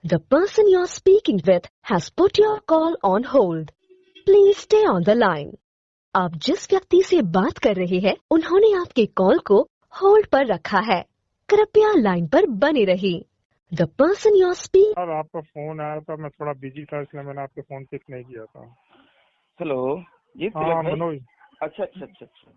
The person you're speaking with has put your call on hold. Please stay on the line. आप जिस व्यक्ति से बात कर रहे हैं, उन्होंने आपके कॉल को होल्ड पर रखा है। कृपया लाइन पर बने रहिए। The person you're speaking. Sir आपका फोन आया था, मैं थोड़ा बिजी था इसलिए मैंने आपके फोन पिक नहीं किया था। हेलो जी हाँ मनोज। अच्छा अच्छा अच्छा अच्छा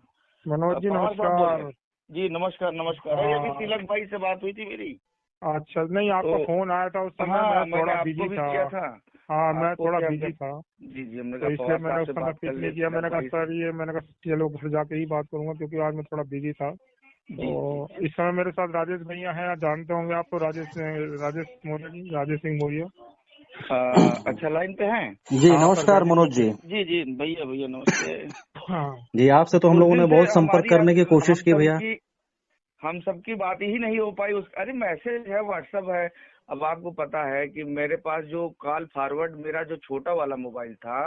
मनोज जी नमस्कार। जी नमस्कार नमस्कार। हाँ। अभी तिलक भाई से बात हुई थी मेरी। अच्छा नहीं आपका फोन आया था उस समय। हाँ, मैं थोड़ा बिजी था। हाँ मैं थोड़ा बिजी था। जी जी हमने तो इसलिए मैंने उस समय पिक नहीं किया। मैंने कहा सर ये मैंने कहा चलो घर जाके ही बात करूंगा क्योंकि आज मैं थोड़ा बिजी था। तो इस समय मेरे साथ राजेश भैया हैं, जानते होंगे आप तो राजेश मौर्य जी, राजेश सिंह मौर्य। अच्छा लाइन पे हैं जी। नमस्कार मनोज जी। जी जी भैया नमस्ते। हाँ जी आपसे तो हम लोगों ने बहुत संपर्क करने की कोशिश की भैया। हम सबकी बात ही नहीं हो पाई। अरे मैसेज है, व्हाट्सएप है। अब आपको पता है कि मेरे पास जो कॉल फॉरवर्ड मेरा जो छोटा वाला मोबाइल था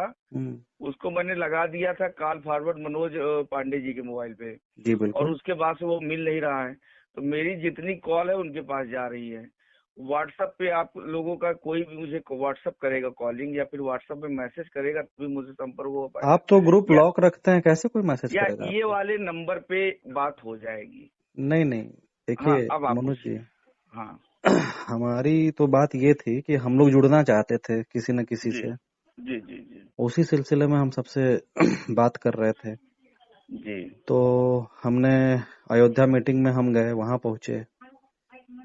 उसको मैंने लगा दिया था कॉल फॉरवर्ड मनोज पांडे जी के मोबाइल पे। जी बिल्कुल। और उसके बाद से वो मिल नहीं रहा है, तो मेरी जितनी कॉल है उनके पास जा रही है। व्हाट्सएप पे आप लोगों का कोई भी मुझे व्हाट्सएप करेगा कॉलिंग या फिर व्हाट्सएप पे मैसेज करेगा तो भी मुझे संपर्क हो पाएगा। आप तो ग्रुप लॉक रखते हैं, कैसे कोई मैसेज करेगा? या ये वाले नंबर पे बात हो जाएगी? नहीं देखिए मनोज जी। हाँ हमारी तो बात ये थी कि हम लोग जुड़ना चाहते थे किसी न किसी से। जी जी जी उसी सिलसिले में हम सबसे बात कर रहे थे जी। तो हमने अयोध्या मीटिंग में हम गए, वहां पहुंचे।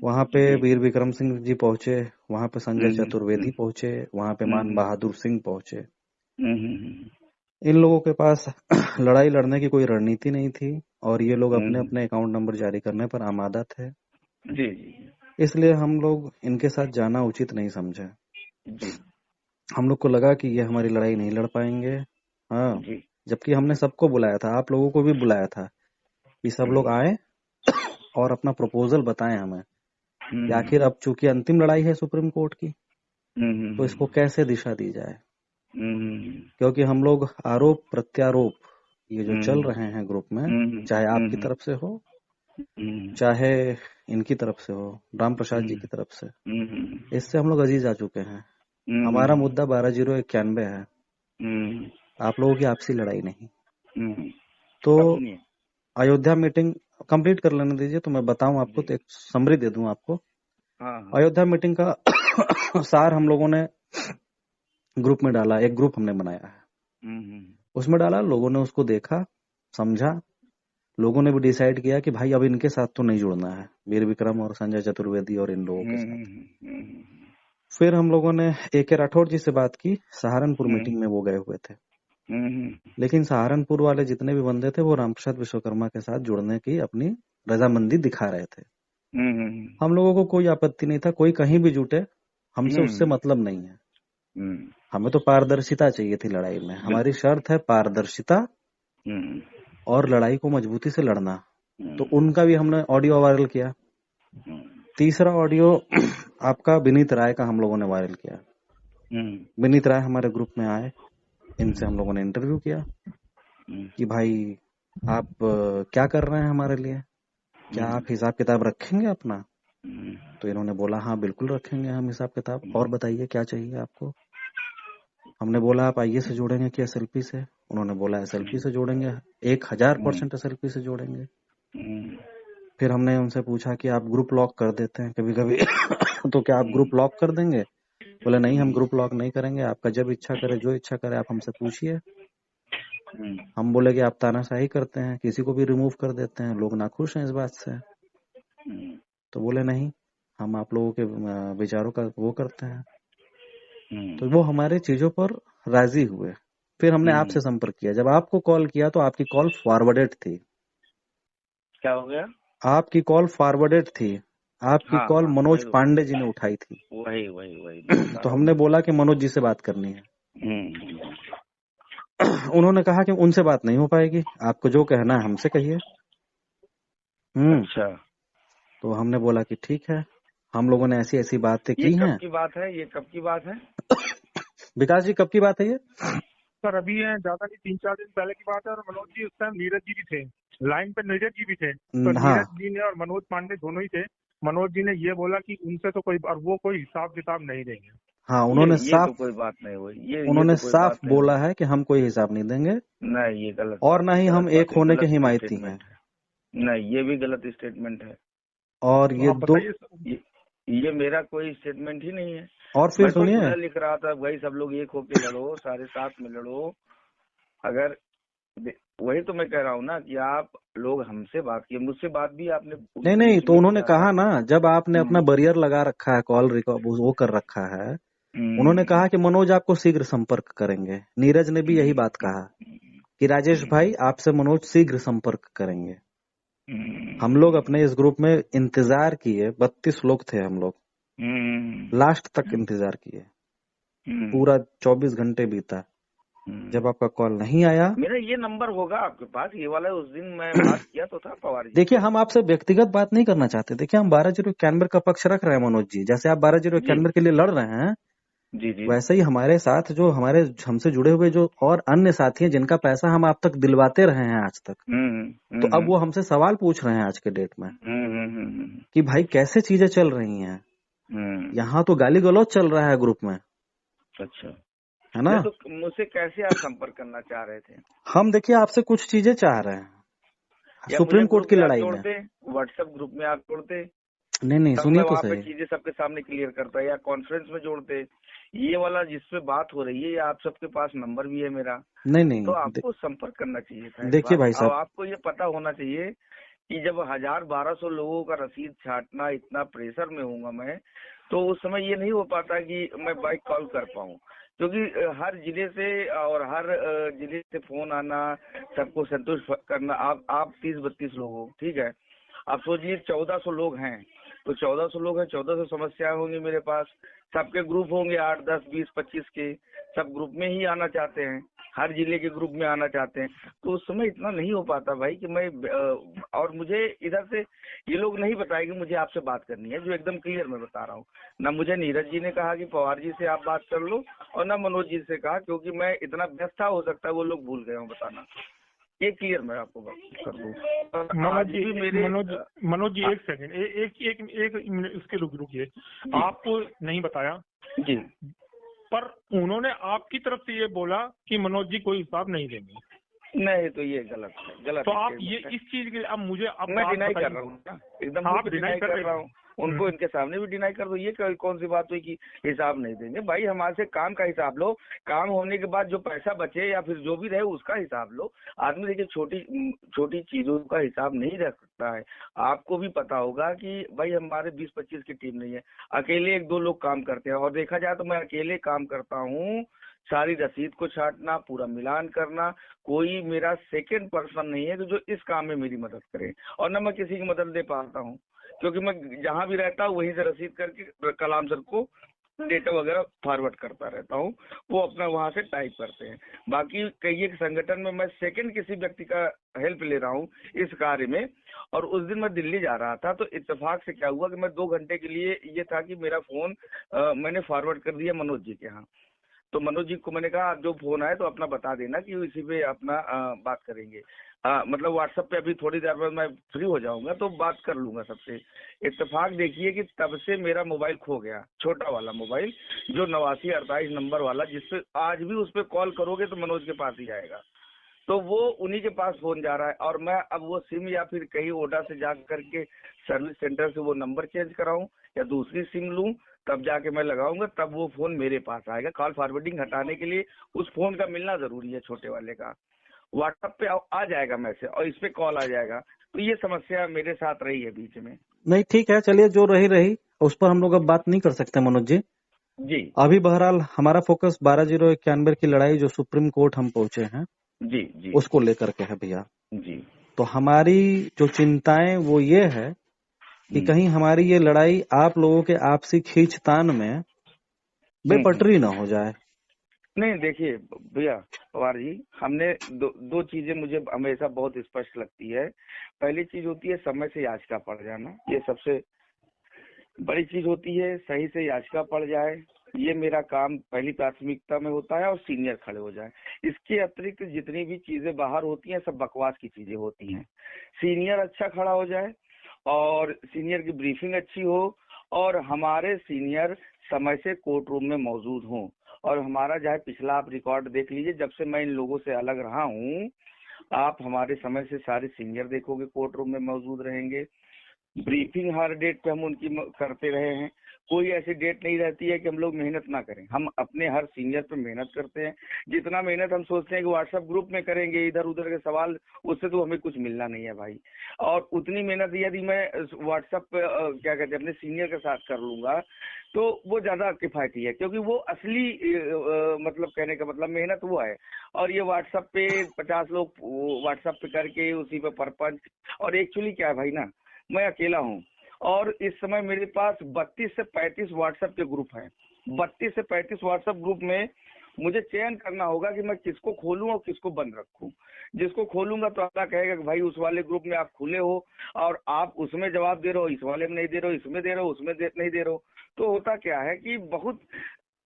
वहां पे वीर विक्रम सिंह जी पहुंचे, वहां पे संजय चतुर्वेदी पहुंचे, वहां पे मान बहादुर सिंह पहुंचे। इन लोगों के पास लड़ाई लड़ने की कोई रणनीति नहीं थी और ये लोग अपने अपने अकाउंट नंबर जारी करने पर आमादा थे। जी जी। इसलिए हम लोग इनके साथ जाना उचित नहीं समझे। जी। हम लोग को लगा कि ये हमारी लड़ाई नहीं लड़ पाएंगे। हाँ, जबकि हमने सबको बुलाया था, आप लोगों को भी बुलाया था कि सब लोग आए और अपना प्रपोजल बताएं हमें कि आखिर अब चूंकि अंतिम लड़ाई है सुप्रीम कोर्ट की तो इसको कैसे दिशा दी जाए। क्योंकि हम लोग आरोप प्रत्यारोप ये जो चल रहे हैं ग्रुप में, चाहे आपकी तरफ से हो चाहे इनकी तरफ से हो, राम प्रसाद जी की तरफ से, इससे हम लोग अजीज आ चुके हैं। हमारा मुद्दा 12,091 है, आप लोगों की आपसी लड़ाई नहीं। तो अयोध्या मीटिंग कंप्लीट कर लेने दीजिए तो मैं बताऊं आपको, तो एक समरी दे दूं आपको। अयोध्या मीटिंग का सार हम लोगों ने ग्रुप में डाला, एक ग्रुप हमने बनाया है, उसमें डाला, लोगों ने उसको देखा समझा। लोगों ने भी डिसाइड किया कि भाई अब इनके साथ तो नहीं जुड़ना है, वीर विक्रम और संजय चतुर्वेदी और इन लोगों के साथ। फिर हम लोगों ने AK राठौर जी से बात की, सहारनपुर मीटिंग में वो गए हुए थे। लेकिन सहारनपुर वाले जितने भी बंदे थे वो रामप्रसाद विश्वकर्मा के साथ जुड़ने की अपनी रजामंदी दिखा रहे थे। हम लोगों को कोई आपत्ति नहीं था, कोई कहीं भी जुटे, हमसे उससे मतलब नहीं है। हमें तो पारदर्शिता चाहिए थी लड़ाई में। हमारी शर्त है पारदर्शिता और लड़ाई को मजबूती से लड़ना। तो उनका भी हमने ऑडियो वायरल किया। तीसरा ऑडियो आपका विनीत राय का हम लोगों ने वायरल किया। विनीत राय हमारे ग्रुप में आए, इनसे हम लोगों ने इंटरव्यू किया कि भाई आप क्या कर रहे हैं हमारे लिए, क्या आप हिसाब किताब रखेंगे अपना? तो इन्होंने बोला हाँ बिल्कुल रखेंगे हम हिसाब किताब, और बताइए क्या चाहिए आपको। हमने बोला आप IE से जोड़ेंगे कि SLP से? उन्होंने बोला SLP से जोड़ेंगे, 1000% SLP से जोड़ेंगे। फिर हमने उनसे पूछा कि आप ग्रुप लॉक कर देते हैं कभी कभी तो क्या आप ग्रुप लॉक कर देंगे? बोले नहीं, हम ग्रुप लॉक नहीं करेंगे, आपका जब इच्छा करे जो इच्छा करे आप हमसे पूछिए। हम बोले कि आप तानाशाही करते हैं, किसी को भी रिमूव कर देते हैं, लोग नाखुश हैं इस बात से। तो बोले नहीं, हम आप लोगों के विचारों का वो करते हैं। तो वो हमारे चीजों पर राजी हुए। फिर हमने आपसे संपर्क किया। जब आपको कॉल किया तो आपकी कॉल फॉरवर्डेड थी। क्या हो गया? आपकी कॉल फॉरवर्डेड थी, आपकी कॉल मनोज पांडे जी ने उठाई थी। वही तो हमने बोला कि मनोज जी से बात करनी है। उन्होंने कहा कि उनसे बात नहीं हो पाएगी, आपको जो कहना है हमसे कहिए। अच्छा। तो हमने बोला कि ठीक है, हम लोगों ने ऐसी ऐसी बातें की हैं। कब की बात है ये? कब की बात है विकास जी, कब की बात है ये? सर अभी है, ज्यादा नहीं 3-4 दिन पहले की बात है। और मनोज जी उस टाइम नीरज जी भी थे लाइन पे, नीरज जी भी थे। तो नीरज जी ने और मनोज पांडे दोनों ही थे। मनोज जी ने ये बोला कि उनसे तो कोई, और वो कोई हिसाब किताब नहीं देंगे। हाँ, उन्होंने साफ, तो कोई बात नहीं हुई, उन्होंने तो कोई साफ बात नहीं बोला है कि हम कोई हिसाब नहीं देंगे। नहीं, ये गलत और बात ना ही हम एक होने के हिमायती हैं। नहीं, ये भी गलत स्टेटमेंट है। और ये तो ये मेरा कोई स्टेटमेंट ही नहीं है। और फिर सुनिए, लिख रहा था भाई सब लोग एक होके लड़ो, सारे साथ में लड़ो। अगर वही तो मैं कह रहा हूँ ना कि आप लोग हमसे बात किए, मुझसे बात भी आपने नहीं, तो उन्होंने कहा ना, जब आपने अपना बैरियर लगा रखा है, कॉल रिकॉर्ड वो कर रखा है, उन्होंने कहा कि मनोज आपको शीघ्र संपर्क करेंगे। नीरज ने भी यही बात कहा कि राजेश भाई आपसे मनोज शीघ्र संपर्क करेंगे। हम लोग अपने इस ग्रुप में इंतजार किए, 32 लोग थे हम लोग, लास्ट तक इंतजार किए, पूरा 24 घंटे बीता। जब आपका कॉल नहीं आया, मेरा ये नंबर होगा आपके पास, ये वाला उस दिन मैं बात किया तो था पवार जी। देखिए, हम आपसे व्यक्तिगत बात नहीं करना चाहते। देखिए, हम 12-0-91 का पक्ष रख रहे हैं मनोज जी। जैसे आप 12-0-91 के लिए लड़ रहे हैं, जी, वैसे ही हमारे साथ जो हमारे हमसे जुड़े हुए जो और अन्य साथी हैं, जिनका पैसा हम आप तक दिलवाते रहे हैं आज तक, तो अब वो हमसे सवाल पूछ रहे हैं आज के डेट में कि भाई कैसे चीजें चल रही हैं। यहाँ तो गाली गलौज चल रहा है ग्रुप में। अच्छा, है ना? तो मुझसे कैसे आप संपर्क करना चाह रहे थे? हम देखिए आपसे कुछ चीजें चाह रहे हैं सुप्रीम कोर्ट की लड़ाई में। व्हाट्सएप ग्रुप में आप जोड़ते? नहीं, सुनिए तो सही। चीजें सबके सामने क्लियर करता है, या कॉन्फ्रेंस में जोड़ते? ये वाला जिसपे बात हो रही है, आप सबके पास नंबर भी है मेरा। नहीं, तो आपको संपर्क करना चाहिए था। देखिए भाई साहब, आपको ये पता होना चाहिए कि जब 1000-1200 लोगों का रसीद छाटना, इतना प्रेशर में हूँ मैं, तो उस समय ये नहीं हो पाता कि मैं बाइक कॉल कर पाऊँ, क्योंकि हर जिले से और हर जिले से फोन आना, सबको संतुष्ट करना। आप 30-32 लोग हो, ठीक है, आप सोचिए 1400 लोग हैं, तो 1400 लोग हैं, 1400 समस्याएं होंगी मेरे पास। सबके ग्रुप होंगे 8, 10, 20, 25 के, सब ग्रुप में ही आना चाहते हैं, हर जिले के ग्रुप में आना चाहते हैं। तो उस समय इतना नहीं हो पाता भाई कि मैं, और मुझे इधर से ये लोग नहीं बताए कि मुझे आपसे बात करनी है, जो एकदम क्लियर मैं बता रहा हूँ। ना मुझे नीरज जी ने कहा कि पवार जी से आप बात कर लो, और ना मनोज जी से कहा, क्योंकि मैं इतना व्यस्त था, हो सकता है वो लोग भूल गए हों बताना। ये क्लियर मैं आपको कर दूं। मनोज जी एक सेकंड, एक मिनट उसके रुकिए। आपको नहीं बताया जी, पर उन्होंने आपकी तरफ से ये बोला कि मनोज जी कोई हिसाब नहीं देंगे। नहीं, तो ये गलत है, गलत। तो आप ये इस चीज के लिए अब मुझे, अब मैं डिनाई कर रहा हूँ ना, एकदम आप डिनाई कर रहा हूँ, उनको इनके सामने भी डिनाई कर दो। ये कौन सी बात हुई कि हिसाब नहीं देंगे? भाई हमारे से काम का हिसाब लो, काम होने के बाद जो पैसा बचे या फिर जो भी रहे उसका हिसाब लो। आदमी देखिए छोटी चीजों का हिसाब नहीं रख सकता है। आपको भी पता होगा कि भाई हमारे 20-25 की टीम नहीं है, अकेले 1-2 लोग काम करते हैं, और देखा जाए तो मैं अकेले काम करता हूँ। सारी रसीद को छाटना, पूरा मिलान करना, कोई मेरा सेकंड पर्सन नहीं है जो इस काम में मेरी मदद करे, और न मैं किसी की मदद दे पाता हूँ, क्योंकि मैं जहाँ भी रहता हूँ वहीं से रसीद करके कलाम सर को डेटा वगैरह फॉरवर्ड करता रहता हूँ, वो अपना वहाँ से टाइप करते हैं। बाकी कई एक संगठन में मैं सेकंड किसी व्यक्ति का हेल्प ले रहा हूँ इस कार्य में। और उस दिन मैं दिल्ली जा रहा था, तो इत्तेफाक से क्या हुआ कि मैं 2 घंटे के लिए, ये था कि मेरा फोन मैंने फॉरवर्ड कर दिया मनोज जी के यहाँ। तो मनोज जी को मैंने कहा जो फोन आए तो अपना बता देना कि इसी पे अपना बात करेंगे। मतलब व्हाट्सएप पे अभी थोड़ी देर बाद मैं फ्री हो जाऊंगा तो बात कर लूंगा सबसे। इत्तेफाक देखिए कि तब से मेरा मोबाइल खो गया, छोटा वाला मोबाइल जो 89-48 नंबर वाला, जिससे आज भी उस पर कॉल करोगे तो मनोज के पास ही आएगा। तो वो उन्हीं के पास फोन जा रहा है, और मैं अब वो सिम या फिर कहीं ओडा से जा करके सर्विस सेंटर से वो नंबर चेंज कराऊं या दूसरी सिम लूं, तब जाके मैं लगाऊंगा, तब वो फोन मेरे पास आएगा। कॉल फॉरवर्डिंग हटाने के लिए उस फोन का मिलना जरूरी है, छोटे वाले का। व्हाट्सएप पे आ जाएगा मैसेज और इस पे कॉल आ जाएगा। तो ये समस्या मेरे साथ रही है बीच में। नहीं, ठीक है, चलिए, जो रही उस पर हम लोग अब बात नहीं कर सकते मनोज जी। जी, अभी बहरहाल हमारा फोकस 12-0-91 की लड़ाई जो सुप्रीम कोर्ट हम पहुंचे हैं, जी, उसको लेकर के है भैया। जी, तो हमारी जो चिंताएं वो ये है कि कहीं हमारी ये लड़ाई आप लोगों के आपसी खींचतान में बेपटरी ना हो जाए। नहीं देखिए भैया पवार जी, हमने दो चीजें मुझे हमेशा बहुत स्पष्ट लगती है। पहली चीज होती है समय से याचिका पड़ जाना, ये सबसे बड़ी चीज होती है। सही से याचिका पड़ जाए, ये मेरा काम पहली प्राथमिकता में होता है, और सीनियर खड़े हो जाए। इसके अतिरिक्त जितनी भी चीजें बाहर होती हैं सब बकवास की चीजें होती हैं। सीनियर अच्छा खड़ा हो जाए और सीनियर की ब्रीफिंग अच्छी हो और हमारे सीनियर समय से कोर्ट रूम में मौजूद हों। और हमारा जो है पिछला आप रिकॉर्ड देख लीजिए, जब से मैं इन लोगों से अलग रहा हूँ, आप हमारे समय से सारे सीनियर देखोगे कोर्ट रूम में मौजूद रहेंगे। ब्रीफिंग हर डेट पे हम उनकी करते रहे हैं। कोई ऐसी डेट नहीं रहती है कि हम लोग मेहनत ना करें। हम अपने हर सीनियर पे मेहनत करते हैं। जितना मेहनत हम सोचते हैं कि व्हाट्सएप ग्रुप में करेंगे इधर उधर के सवाल, उससे तो हमें कुछ मिलना नहीं है भाई। और उतनी मेहनत यदि मैं व्हाट्सएप पे क्या कहते हैं अपने सीनियर के साथ कर लूंगा तो वो ज्यादा किफायती है, क्योंकि वो असली मतलब कहने का मतलब मेहनत वो है। और ये व्हाट्सएप पे 50 लोग व्हाट्सएप पे करके उसी पे परपंच। और एक्चुअली क्या है भाई ना, मैं अकेला हूँ और इस समय मेरे पास 32 से 35 व्हाट्सएप के ग्रुप हैं। 32 से 35 व्हाट्सएप ग्रुप में मुझे चयन करना होगा कि मैं किसको खोलूं और किसको बंद रखूं। जिसको खोलूंगा तो अगला कहेगा कि भाई उस वाले ग्रुप में आप खुले हो और आप उसमें जवाब दे रहे हो, इस वाले में नहीं दे रहे हो, इसमें दे रहे हो, उसमें नहीं दे रहे हो। तो होता क्या है कि बहुत,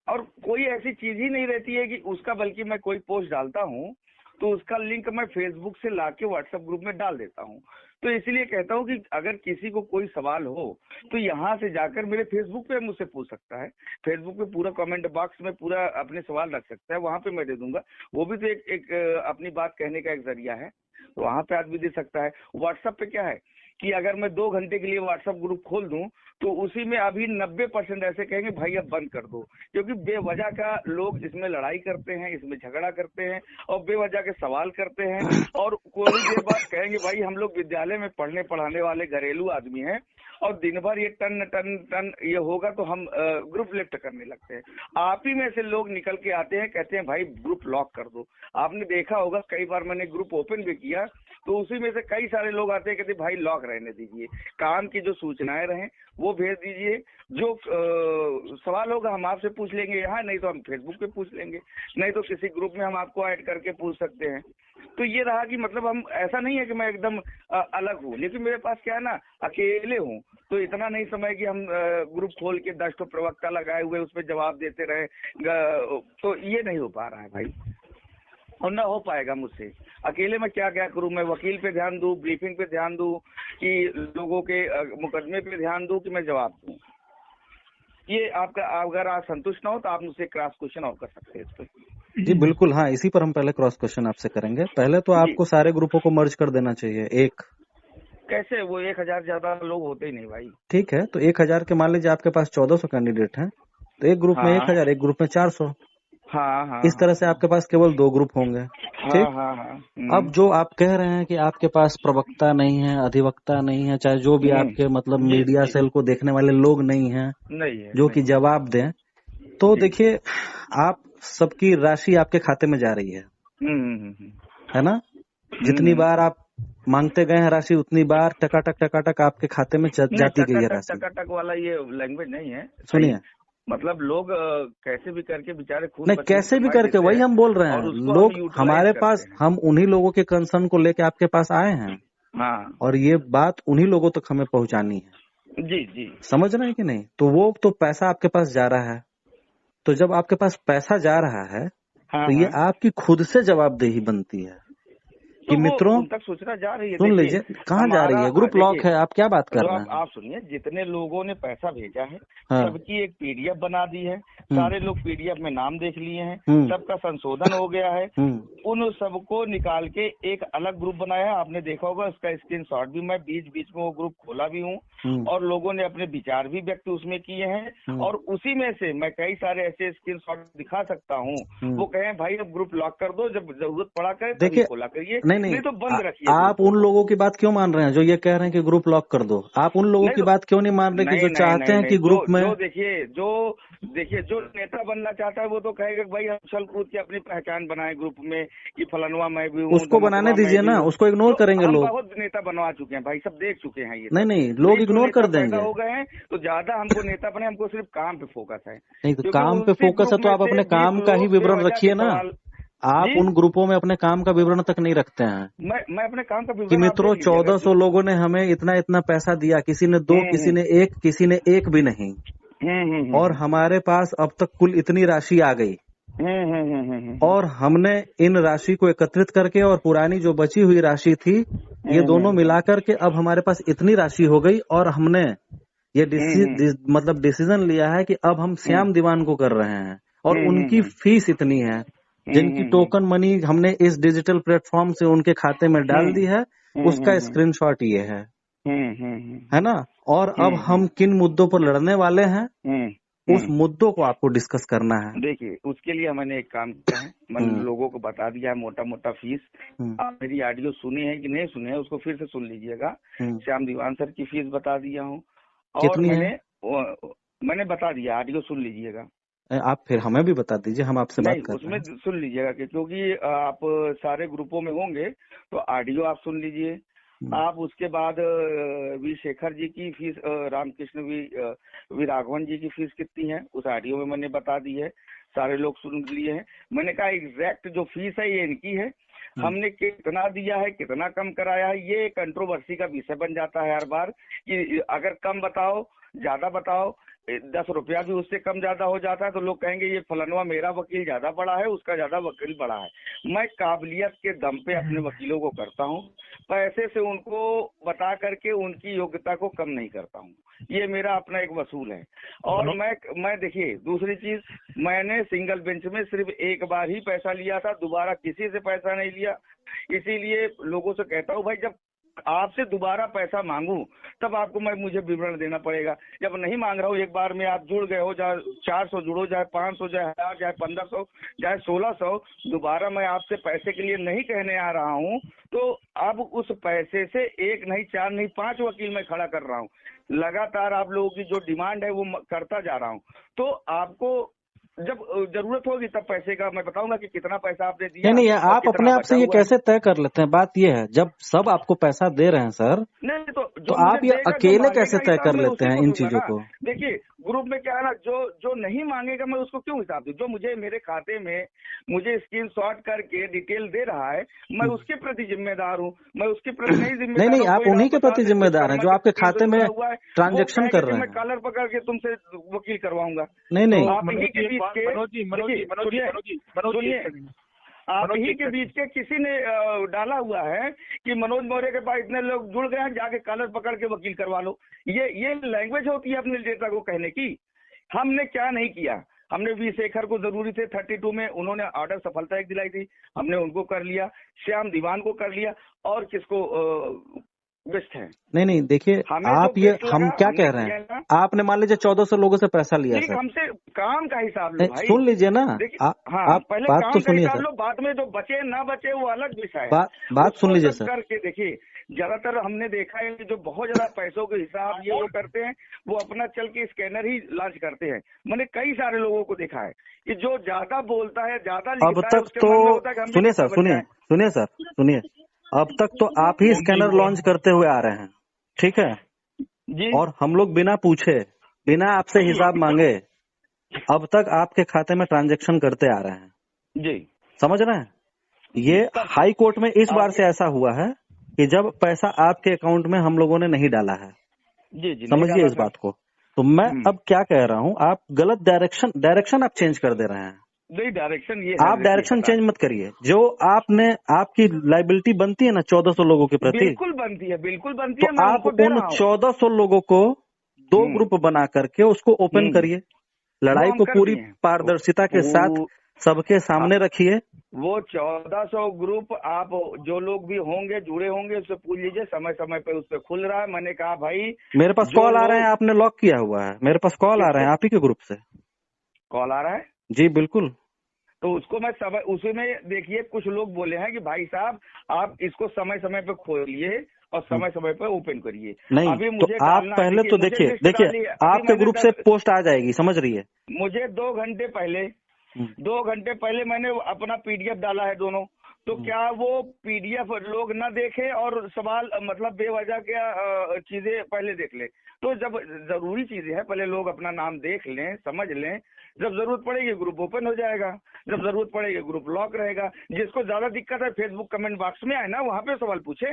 और कोई ऐसी चीज ही नहीं रहती है कि उसका, बल्कि मैं कोई पोस्ट डालता हूँ तो उसका लिंक मैं फेसबुक से लाके व्हाट्सएप ग्रुप में डाल देता हूँ। तो इसलिए कहता हूँ कि अगर किसी को कोई सवाल हो तो यहाँ से जाकर मेरे फेसबुक पे मुझसे पूछ सकता है। फेसबुक पे पूरा कमेंट बॉक्स में पूरा अपने सवाल रख सकता है, वहां पे मैं दे दूंगा। वो भी तो एक अपनी बात कहने का एक जरिया है, तो वहां पे आदमी दे सकता है। व्हाट्सएप पे क्या है कि अगर मैं 2 घंटे के लिए व्हाट्सएप ग्रुप खोल दूं तो उसी में अभी 90% ऐसे कहेंगे भाई अब बंद कर दो, क्योंकि बेवजह का लोग इसमें लड़ाई करते हैं, इसमें झगड़ा करते हैं और बेवजह के सवाल करते हैं। और कोई देर बाद कहेंगे भाई हम लोग विद्यालय में पढ़ने पढ़ाने वाले घरेलू आदमी हैं और दिन भर ये टन टन टन ये होगा तो हम ग्रुप लेफ्ट करने लगते हैं। आप ही में से लोग निकल के आते हैं, कहते हैं भाई ग्रुप लॉक कर दो। आपने देखा होगा कई बार मैंने ग्रुप ओपन भी किया तो उसी में से कई सारे लोग आते हैं, कहते भाई लॉक रहने दीजिए, काम की जो सूचनाएं रहें वो भेज दीजिए, जो सवाल होगा हम आपसे पूछ लेंगे यहाँ, नहीं तो हम फेसबुक पे पूछ लेंगे, नहीं तो किसी ग्रुप में हम आपको ऐड करके पूछ सकते हैं। तो ये रहा कि मतलब हम, ऐसा नहीं है कि मैं एकदम अलग हूँ, लेकिन मेरे पास क्या है ना, अकेले हूँ तो इतना नहीं समय कि हम ग्रुप खोल के 10 प्रवक्ता लगाए हुए उस पर जवाब देते रहे, तो ये नहीं हो पा रहा है भाई, और ना हो पाएगा मुझसे। अकेले मैं क्या क्या करूं, मैं वकील पे ध्यान दूं, ब्रीफिंग पे ध्यान दूं, कि लोगों के मुकदमे पे ध्यान दूं, कि मैं जवाब दूं। ये आपका, अगर आप संतुष्ट ना हो तो आप मुझसे क्रॉस क्वेश्चन और कर सकते हैं इस पे। जी बिल्कुल, हाँ, इसी पर हम पहले क्रॉस क्वेश्चन आपसे करेंगे। पहले तो आपको सारे ग्रुपों को मर्ज कर देना चाहिए। एक कैसे, वो 1000 ज्यादा लोग होते ही नहीं भाई। ठीक है, तो 1000 के मान लीजिए आपके पास 1400 कैंडिडेट हैं, तो एक ग्रुप में 1000, एक ग्रुप में 400। हाँ, इस तरह से आपके पास केवल 2 ग्रुप होंगे। ठीक। हाँ। अब जो आप कह रहे हैं कि आपके पास प्रवक्ता नहीं है, अधिवक्ता नहीं है, चाहे जो भी आपके मतलब मीडिया सेल को देखने वाले लोग नहीं है जो कि जवाब दें, तो देखिए आप सबकी राशि आपके खाते में जा रही है ना। जितनी बार आप मांगते गए हैं राशि, उतनी बार टकाटक आपके खाते में जाती गई है राशि। टकाटक वाला ये लैंग्वेज नहीं है। सुनिए, मतलब लोग कैसे भी करके बेचारे खुद, नहीं कैसे भी करके, वही हम बोल रहे हैं। लोग हमारे पास, हम उन्हीं लोगों के कंसर्न को लेके आपके पास आए हैं। हाँ। और ये बात उन्हीं लोगों तक हमें पहुंचानी है। जी। समझ रहे हैं कि नहीं। तो वो तो पैसा आपके पास जा रहा है, तो जब आपके पास पैसा जा रहा है तो ये आपकी खुद से जवाबदेही बनती है कि मित्रों तक सूचना जा रही है। सुन लीजिए, कहाँ जा रही है, ग्रुप लॉक है, आप क्या बात कर रहे हैं। आप सुनिए, जितने लोगों ने पैसा भेजा है सबकी एक पीडीएफ बना दी है, सारे लोग पीडीएफ में नाम देख लिए हैं, सबका संशोधन हो गया है, उन सबको निकाल के एक अलग ग्रुप बनाया है। आपने देखा होगा, उसका स्क्रीनशॉट भी मैं बीच बीच में वो ग्रुप खोला भी हूँ, और लोगों ने अपने विचार भी व्यक्त उसमें किए हैं। और उसी में से मैं कई सारे ऐसे स्क्रीनशॉट दिखा सकता हूँ, वो कहें भाई अब ग्रुप लॉक कर दो, जब जरूरत पड़ा करे तभी खोला करिए, नहीं तो बंद रखिए। आप उन लोगों की बात क्यों मान रहे हैं जो ये कह रहे हैं कि ग्रुप लॉक कर दो? आप उन लोगों की बात क्यों नहीं मान रहे कि जो चाहते हैं कि ग्रुप में, देखिए जो नेता बनना चाहता है वो तो कहेगा भाई हम चल कूद के अपनी पहचान बनाए ग्रुप में कि फलानुआ मैं भी हूँ, उसको बनाने दीजिए ना, उसको इग्नोर करेंगे लोग। बहुत नेता बनवा चुके हैं भाई, सब देख चुके हैं ये। नहीं लोग इग्नोर कर देंगे। हो गए हैं तो ज्यादा हमको नेता बने, हमको सिर्फ काम पे फोकस है। नहीं तो काम पे फोकस है तो आप अपने काम का ही विवरण रखिए ना। आप उन ग्रुपों में अपने काम का विवरण तक नहीं रखते हैं। मैं अपने काम का विवरण, कि मित्रों 1400 लोगों ने हमें इतना पैसा दिया, किसी ने 2, किसी ने 1 भी नहीं, और हमारे पास अब तक कुल इतनी राशि आ गई। और हमने इन राशि को एकत्रित करके और पुरानी जो बची हुई राशि थी ये दोनों मिलाकर के अब हमारे पास इतनी राशि हो गई और हमने ये मतलब डिसीजन लिया है कि अब हम श्याम दीवान को कर रहे हैं और उनकी फीस इतनी है जिनकी टोकन मनी हमने इस डिजिटल प्लेटफॉर्म से उनके खाते में डाल दी है, उसका स्क्रीनशॉट ये है ना। और अब हम किन मुद्दों पर लड़ने वाले हैं उस मुद्दों को आपको डिस्कस करना है। देखिए उसके लिए मैंने एक काम किया है, मैंने लोगों को बता दिया है मोटा मोटा फीस। आप मेरी ऑडियो सुनी है कि नहीं सुनी है उसको फिर से सुन लीजिएगा। श्याम दीवान सर की फीस बता दिया हूँ और मैंने बता दिया, ऑडियो सुन लीजिएगा। आप फिर हमें भी बता दीजिए, हम आपसे बात कर रहे हैं। उसमें सुन लीजिएगा क्योंकि आप सारे ग्रुपों में होंगे तो ऑडियो आप सुन लीजिए। आप उसके बाद वी शेखर जी की फीस, रामकृष्ण वी राघवन जी की फीस कितनी है उस ऑडियो में मैंने बता दी है, सारे लोग सुन लिए हैं। मैंने कहा एग्जैक्ट जो फीस है ये इनकी है, हमने कितना दिया है कितना कम कराया है, ये कंट्रोवर्सी का विषय बन जाता है हर बार कि अगर कम बताओ ज्यादा बताओ, 10 रुपया भी उससे कम ज्यादा हो जाता है तो लोग कहेंगे ये फलानवा मेरा वकील ज्यादा बड़ा है उसका ज्यादा वकील बड़ा है। मैं काबिलियत के दम पे अपने वकीलों को करता हूँ, पैसे से उनको बता करके उनकी योग्यता को कम नहीं करता हूँ, ये मेरा अपना एक वसूल है। और मैं देखिए दूसरी चीज, मैंने सिंगल बेंच में सिर्फ एक बार ही पैसा लिया था, दोबारा किसी से पैसा नहीं लिया। इसीलिए लोगों से कहता हूँ भाई जब आपसे दोबारा पैसा मांगू तब आपको मुझे विवरण देना पड़ेगा। जब नहीं मांग रहा हूँ, एक बार में आप जुड़ गए हो, चाहे 400 जुड़ो, चाहे 500, चाहे 1000, चाहे 1500, चाहे 1600, दोबारा मैं आपसे पैसे के लिए नहीं कहने आ रहा हूँ तो अब उस पैसे से 1 नहीं 4 नहीं 5 वकील मैं खड़ा कर रहा हूँ। लगातार आप लोगों की जो डिमांड है वो करता जा रहा हूँ। तो आपको जब जरूरत होगी तब पैसे का मैं बताऊंगा कि कितना पैसा आपने दिया। नहीं आप अपने आप से ये कैसे तय कर लेते हैं? बात ये है जब सब आपको पैसा दे रहे हैं सर, नहीं तो आप ये अकेले कैसे तय कर लेते हैं इन चीजों को? देखिए ग्रुप में क्या है ना, जो नहीं मांगेगा मैं उसको क्यों हिसाब दूं? जो मुझे मेरे खाते में मुझे स्क्रीनशॉट करके डिटेल दे रहा है मैं उसके प्रति जिम्मेदार हूँ, मैं उसके प्रति नहीं जिम्मेदार। नहीं आप उन्हीं के प्रति जिम्मेदार हैं जो आपके खाते में ट्रांजेक्शन कर रहे हैं। मैं कॉलर पकड़ के तुमसे वकील करवाऊंगा। नहीं आप ही के बीच के आप ही के बीच के किसी ने डाला हुआ है कि मनोज मौर्य के पास इतने लोग जुड़ गए हैं, जाके कॉलर पकड़ के वकील करवा लो। ये लैंग्वेज होती है अपने डेटा को कहने की। हमने क्या नहीं किया, हमने वी शेखर को जरूरी थे 32 में, उन्होंने ऑर्डर सफलता एक दिलाई थी, हमने उनको कर लिया, श्याम दीवान को कर लिया और किसको बेस्ट है। नहीं देखिए आप ये हम क्या कह रहे हैं, आपने मान लीजिए 1400 लोगों से पैसा लिया सर, हमसे काम का हिसाब लो भाई। सुन लीजिए ना, आप पहले बात तो सुनिए सर, बाद में जो बचे ना बचे वो अलग विषय है। बात सुन लीजिए सर। करके देखिए ज्यादातर हमने देखा है जो बहुत ज्यादा पैसों के हिसाब ये वो करते हैं वो अपना चल के स्कैनर ही लॉन्च करते हैं। मैंने कई सारे लोगों को देखा है कि जो ज्यादा बोलता है ज्यादा अब तक तो सुनिए सर सुनिए अब तक तो आप ही स्कैनर लॉन्च करते हुए आ रहे हैं, ठीक है जी। और हम लोग बिना पूछे बिना आपसे हिसाब मांगे अब तक आपके खाते में ट्रांजैक्शन करते आ रहे हैं जी, समझ रहे हैं? ये हाई कोर्ट में इस बार से ऐसा हुआ है कि जब पैसा आपके अकाउंट में हम लोगों ने नहीं डाला है जी, समझिए इस बात को। तो मैं अब क्या कह रहा हूँ, आप गलत डायरेक्शन आप चेंज कर दे रहे हैं। नहीं डायरेक्शन ये आप डायरेक्शन चेंज मत करिए। जो आपकी लाइबिलिटी बनती है ना 1400 लोगों के प्रति, बिल्कुल बनती है, बिल्कुल बनती है। तो आप उन 1400 लोगों को 2 ग्रुप बना करके उसको ओपन करिए, लड़ाई को पूरी पारदर्शिता के साथ सबके सामने रखिए। वो 1400 ग्रुप आप जो लोग भी होंगे जुड़े होंगे उससे पूछ लीजिए, समय समय पे उस पर खुल रहा है। मैंने कहा भाई मेरे पास कॉल आ रहे हैं, आपने लॉक किया हुआ है, मेरे पास कॉल आ रहे हैं आप ही के ग्रुप से। कॉल आ रहा है जी बिल्कुल। तो उसको मैं समय उसी में देखिए कुछ लोग बोले हैं कि भाई साहब आप इसको समय समय पे खोलिए और समय समय पे ओपन करिए। नहीं अभी मुझे तो आप पहले तो देखिए आपके ग्रुप से पोस्ट आ जाएगी, समझ रही है? मुझे 2 घंटे पहले मैंने अपना PDF डाला है दोनों, तो क्या वो PDF लोग ना देखें और सवाल मतलब बेवजह क्या चीजें पहले देख ले? तो जब जरूरी चीजें है पहले लोग अपना नाम देख लें, समझ लें, जब जरूरत पड़ेगी ग्रुप ओपन हो जाएगा, जब जरूरत पड़ेगी ग्रुप लॉक रहेगा। जिसको ज्यादा दिक्कत है फेसबुक कमेंट बॉक्स में आए ना वहाँ पे सवाल पूछे।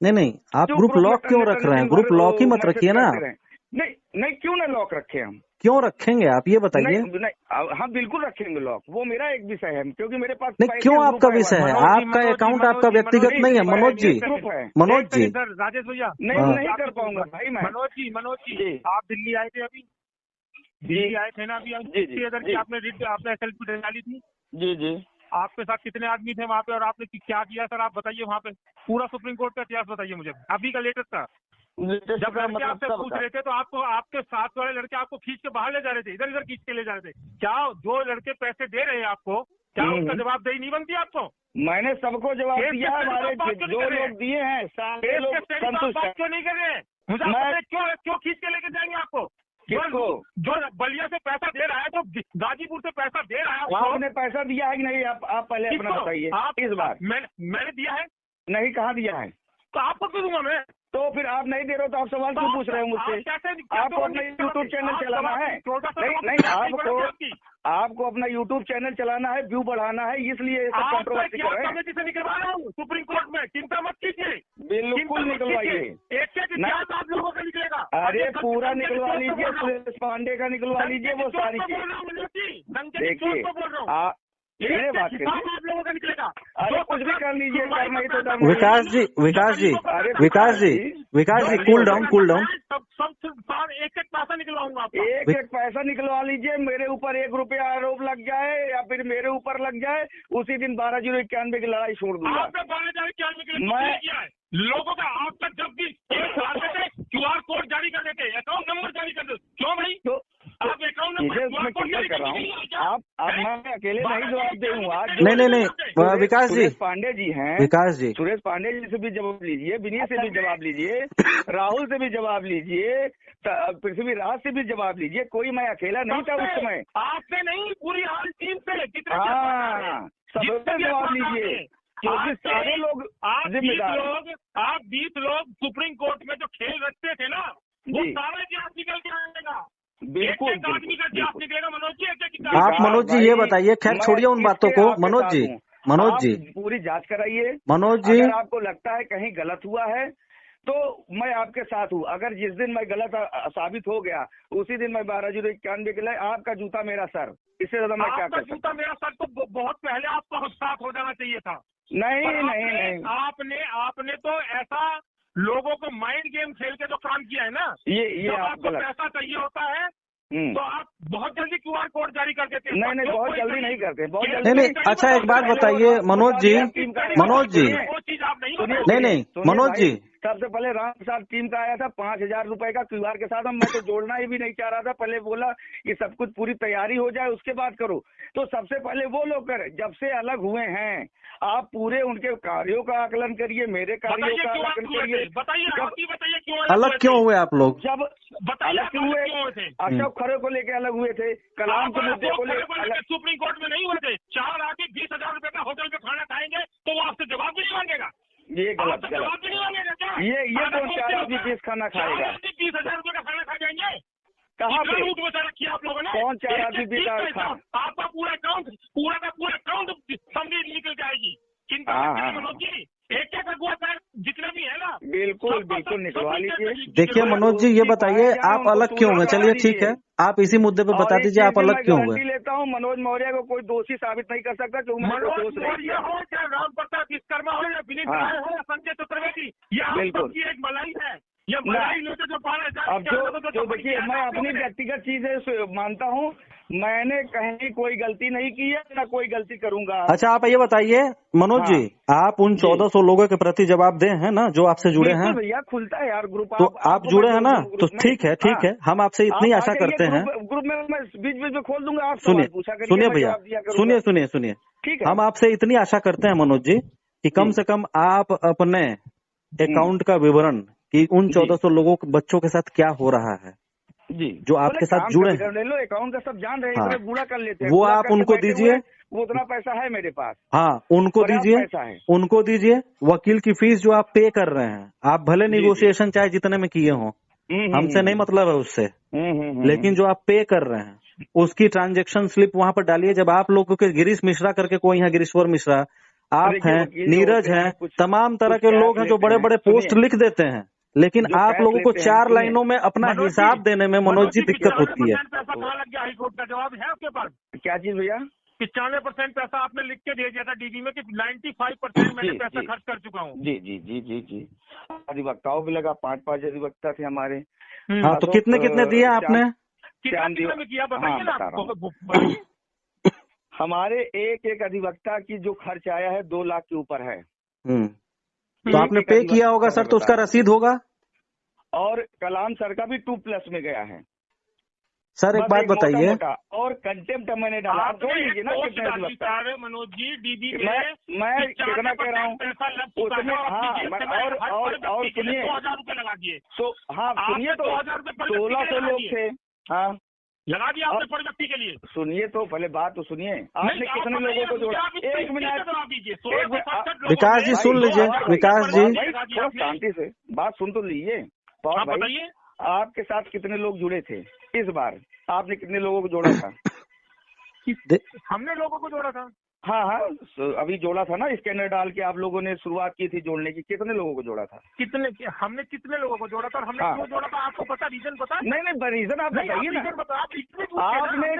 नहीं आप ग्रुप लॉक क्यों रख रहे हैं? ग्रुप लॉक ही मत रखिए ना। नहीं क्यों ना लॉक रखे हम? क्यों रखेंगे आप, ये बताइए। हाँ बिल्कुल रखेंगे लॉक, वो मेरा एक विषय है, क्योंकि मेरे पास नहीं, क्यों आपका विषय है? आपका अकाउंट आपका व्यक्तिगत नहीं है मनोज जी। मनोज जी सर, राजेश भैया नहीं कर पाऊंगा भाई मैं। मनोज जी आप दिल्ली आए थे, अभी दिल्ली आए थे ना अभी? आपने SLP डाली थी। जी आपके साथ कितने आदमी थे वहाँ पे और आपने क्या किया सर, आप बताइए। वहाँ पे पूरा सुप्रीम कोर्ट का इतिहास बताइए मुझे, अभी का लेटेस्ट था। जब लड़के आपसे पूछ रहे थे तो आपको आपके साथ वाले लड़के आपको खींच के बाहर ले जा रहे थे, इधर खींच के ले जा रहे थे। क्या जो लड़के पैसे दे रहे हैं आपको, क्या उसका जवाबदेही नहीं बनती आपको? मैंने सबको जवाब दिया है, हमारे जो लोग दिए हैं सारे लोग संतुष्ट हैं। क्यों नहीं कर रहे हैं? मुझे क्यों खींच के लेके जाएंगे आपको? जो बलिया से पैसा दे रहा है, जो गाजीपुर से पैसा दे रहा है, आपने पैसा दिया है कि नहीं? आप पहले अपना बताइए। इस बार मैंने दिया है नहीं? कहाँ दिया है? तो आपको क्यों दूंगा मैं? तो फिर आप नहीं दे रहे हो तो आप सवाल क्यों पूछ रहे हो मुझसे? आपको अपना यूट्यूब चैनल चलाना है? नहीं, आपको अपना यूट्यूब चैनल चलाना है, व्यू बढ़ाना है, इसलिए ये सब कंट्रोवर्सी कर रहे हैं। निकलवा रहा हूँ सुप्रीम कोर्ट में, चिंता मत कीजिए, बिल्कुल निकलवाइए। एक आप लोगों का निकलेगा। अरे पूरा निकलवा लीजिए, सुरेश पांडे का निकलवा लीजिए, वो सारी चीज देखिए। मेरे बात करिए, आप लोगों का निकलेगा। अरे कुछ भी कर लीजिए, करना ही तो। विकास जी कूल डाउन। सब एक पैसा निकलवाऊंगा आपका। एक पैसा निकलवा लीजिए, मेरे ऊपर 1 रुपया आरोप लग जाए या फिर मेरे ऊपर लग जाए, उसी दिन 12,091 की लड़ाई छोड़ दूंगा। आपने 12,091 किया है लोगों का। आप तक जब भी QR कोड जारी कर देते, अकाउंट नंबर जारी कर देते, क्यों भाई? तो आप अकाउंट नंबर क्लियर कर रहा हूँ। आप मैं अकेले नहीं जवाब दूंगा। नहीं विकास जी, पांडे जी हैं। सुरेश पांडे जी से भी जवाब लीजिए, विनीत से भी जवाब लीजिए, राहुल से भी जवाब लीजिए, पृथ्वीराज से भी जवाब लीजिए। कोई मैं अकेला नहीं था उस समय। आपसे नहीं, पूरी हाल टीम से। हाँ, सबसे जवाब लीजिए, क्योंकि सारे लोग जिम्मेदार। आप 20 लोग सुप्रीम कोर्ट में जो खेल रखते थे ना, वो सारे इतिहास निकल के आएगा। बिल्कुल आदमी का इतिहास निकलेगा मनोज जी। आप मनोज जी ये बताइए, खैर छोड़िए उन बातों को। मनोज जी पूरी जांच कराइए। मनोज जी, अगर आपको लगता है कहीं गलत हुआ है तो मैं आपके साथ हूँ। अगर जिस दिन मैं गलत साबित हो गया उसी दिन मैं 12,091 के लिए, आपका जूता मेरा सर, इससे ज्यादा मैं क्या कर सकता? जूता मेरा सर तो बहुत पहले आपको साथ हो जाना चाहिए था। नहीं, आपने तो ऐसा लोगों को माइंड गेम खेल के जो काम किया है ना, ये आपको पैसा चाहिए होता है तो आप बहुत जल्दी QR कोड जारी कर देते हैं। नहीं, बहुत जल्दी नहीं करते, बहुत जल्दी नहीं। अच्छा एक बात बताइए मनोज जी, वो चीज आप नहीं मनोज जी, सबसे पहले राम प्रसाद टीम का आया था 5,000 रुपए का QR के साथ। मैं तो जोड़ना ही भी नहीं चाह रहा था, पहले बोला कि सब कुछ पूरी तैयारी हो जाए उसके बाद करो। तो सबसे पहले वो लोग करे। जब से अलग हुए हैं आप पूरे उनके कार्यों का आकलन करिए, मेरे कार्यों का आकलन करिए। बताइए क्यों अलग क्यों हुए आप लोग? जब अलग क्यों हुए? अशोक खरे को लेके अलग हुए थे, कलाम के मुद्दे को लेकर सुप्रीम कोर्ट में नहीं हुए थे। 4 आदमी 20,000 रुपए का होटल पे खाना खाएंगे तो वो आपसे जवाब भी नहीं मांगेगा। ये गलत। ये कौन 4 आदमी 20 खाना खाएगा? 20,000 रुपए का खाना खा जाएंगे? कहाँ पे लूट बचा रखी आप लोगों ने? कौन 4 आदमी 20 आपका पूरा अकाउंट समझ निकल जाएगी। चिंता एक अगुआ सर जितने भी है ना, बिल्कुल निकलवा लीजिए। देखिए मनोज जी ये बताइए आप अलग क्यों हुए? चलिए ठीक है, आप इसी मुद्दे पे बता दीजिए आप अलग क्यों हुए? लेता हूँ, मनोज मौर्य को कोई दोषी साबित नहीं कर सकता क्योंकि मनोज मौर्य हो चाहे राम प्रताप विश्वकर्मा हो या विनीत राय हो या संजय चतुर्वेदी, ये आपकी एक मलाई है। ये मलाई लेते जो अब जो देखिए, मैं अपनी व्यक्तिगत चीजें मानता हूँ, मैंने कहीं कोई गलती नहीं की है, ना कोई गलती करूंगा। अच्छा आप ये बताइए मनोज जी, आप उन 1,400 लोगों के प्रति जवाब दें हैं ना जो आपसे जुड़े हैं? भैया खुलता है यार ग्रुप, तो आप जुड़े हैं ना, तो ठीक है, हम आपसे इतनी आशा करते हैं। ग्रुप में मैं बीच में खोल दूंगा। आप सुनिए भैया, सुनिए, ठीक है। हम आपसे इतनी आशा करते हैं मनोज जी कि कम से कम आप अपने अकाउंट का विवरण कि उन 1,400 लोगों बच्चों के साथ क्या हो रहा है जी, जो आपके साथ जुड़े हैं। ले लो अकाउंट का सब जान रहे हैं। हाँ, बुरा कर लेते हैं, वो आप उनको दीजिए। वो उतना पैसा है मेरे पास। हाँ उनको दीजिए। वकील की फीस जो आप पे कर रहे हैं, आप भले निगोशिएशन चाहे जितने में किए हों, हमसे नहीं मतलब है उससे, लेकिन जो आप पे कर रहे हैं उसकी ट्रांजेक्शन स्लिप वहाँ पर डालिए। जब आप लोगों के गिरीश मिश्रा करके कोई है, गिरीश्वर मिश्रा आप हैं, नीरज हैं, तमाम तरह के लोग हैं जो बड़े बड़े पोस्ट लिख देते हैं लेकिन आप लोगों को 4 लाइनों में अपना हिसाब देने में मनोज जी दिक्कत होती है। पैसा कहाँ लग गया? हाईकोर्ट का जवाब है आपके पास? क्या चीज भैया? 95% पैसा आपने लिख के दे दिया था डीजी में कि 95% मैंने पैसा खर्च कर चुका हूँ। जी जी जी जी जी। अधिवक्ताओं भी लगा, 5 अधिवक्ता थे हमारे। हाँ, तो कितने कितने दिए आपने? कितने में किया बताइए ना आपको। हमारे एक अधिवक्ता की जो खर्च आया है 2 लाख के ऊपर है। तो आपने पे किया होगा सर, तो उसका रसीद होगा। और कलाम सर का भी 2+ में गया है। सर एक बात बताइए, और कंटेम्प्ट मैंने डाला, आप जोड़ लीजिए ना कितने अधिवक्ता। मनोज जी डीबी मैं कितना कह रहा हूँ उसमें। हाँ, और सुनिए 2000 रुपए लगा दिए। तो हाँ सुनिए, तो 1600 लोग थे। हाँ लगा दिया आपने पर व्यक्ति के लिए। सुनिए तो पहले बात तो सुनिए, आपने कितने लोगों को जोड़ा? 1 मिनट विकास जी सुन लीजिए, विकास जी थोड़ा शांति से बात सुन तो लीजिए। बताइए आपके साथ कितने लोग जुड़े थे इस बार? आपने कितने लोगों को जोड़ा था? हमने लोगों को जोड़ा था। हाँ हाँ, अभी जोड़ा था ना, स्कैनर डाल के आप लोगों ने शुरुआत की थी जोड़ने की। कितने लोगों को जोड़ा था? हमने कितने लोगों को जोड़ा था और हमने क्यों जोड़ा था? आपको पता रीजन पता? नहीं रीजन आप बताइए ना। आपने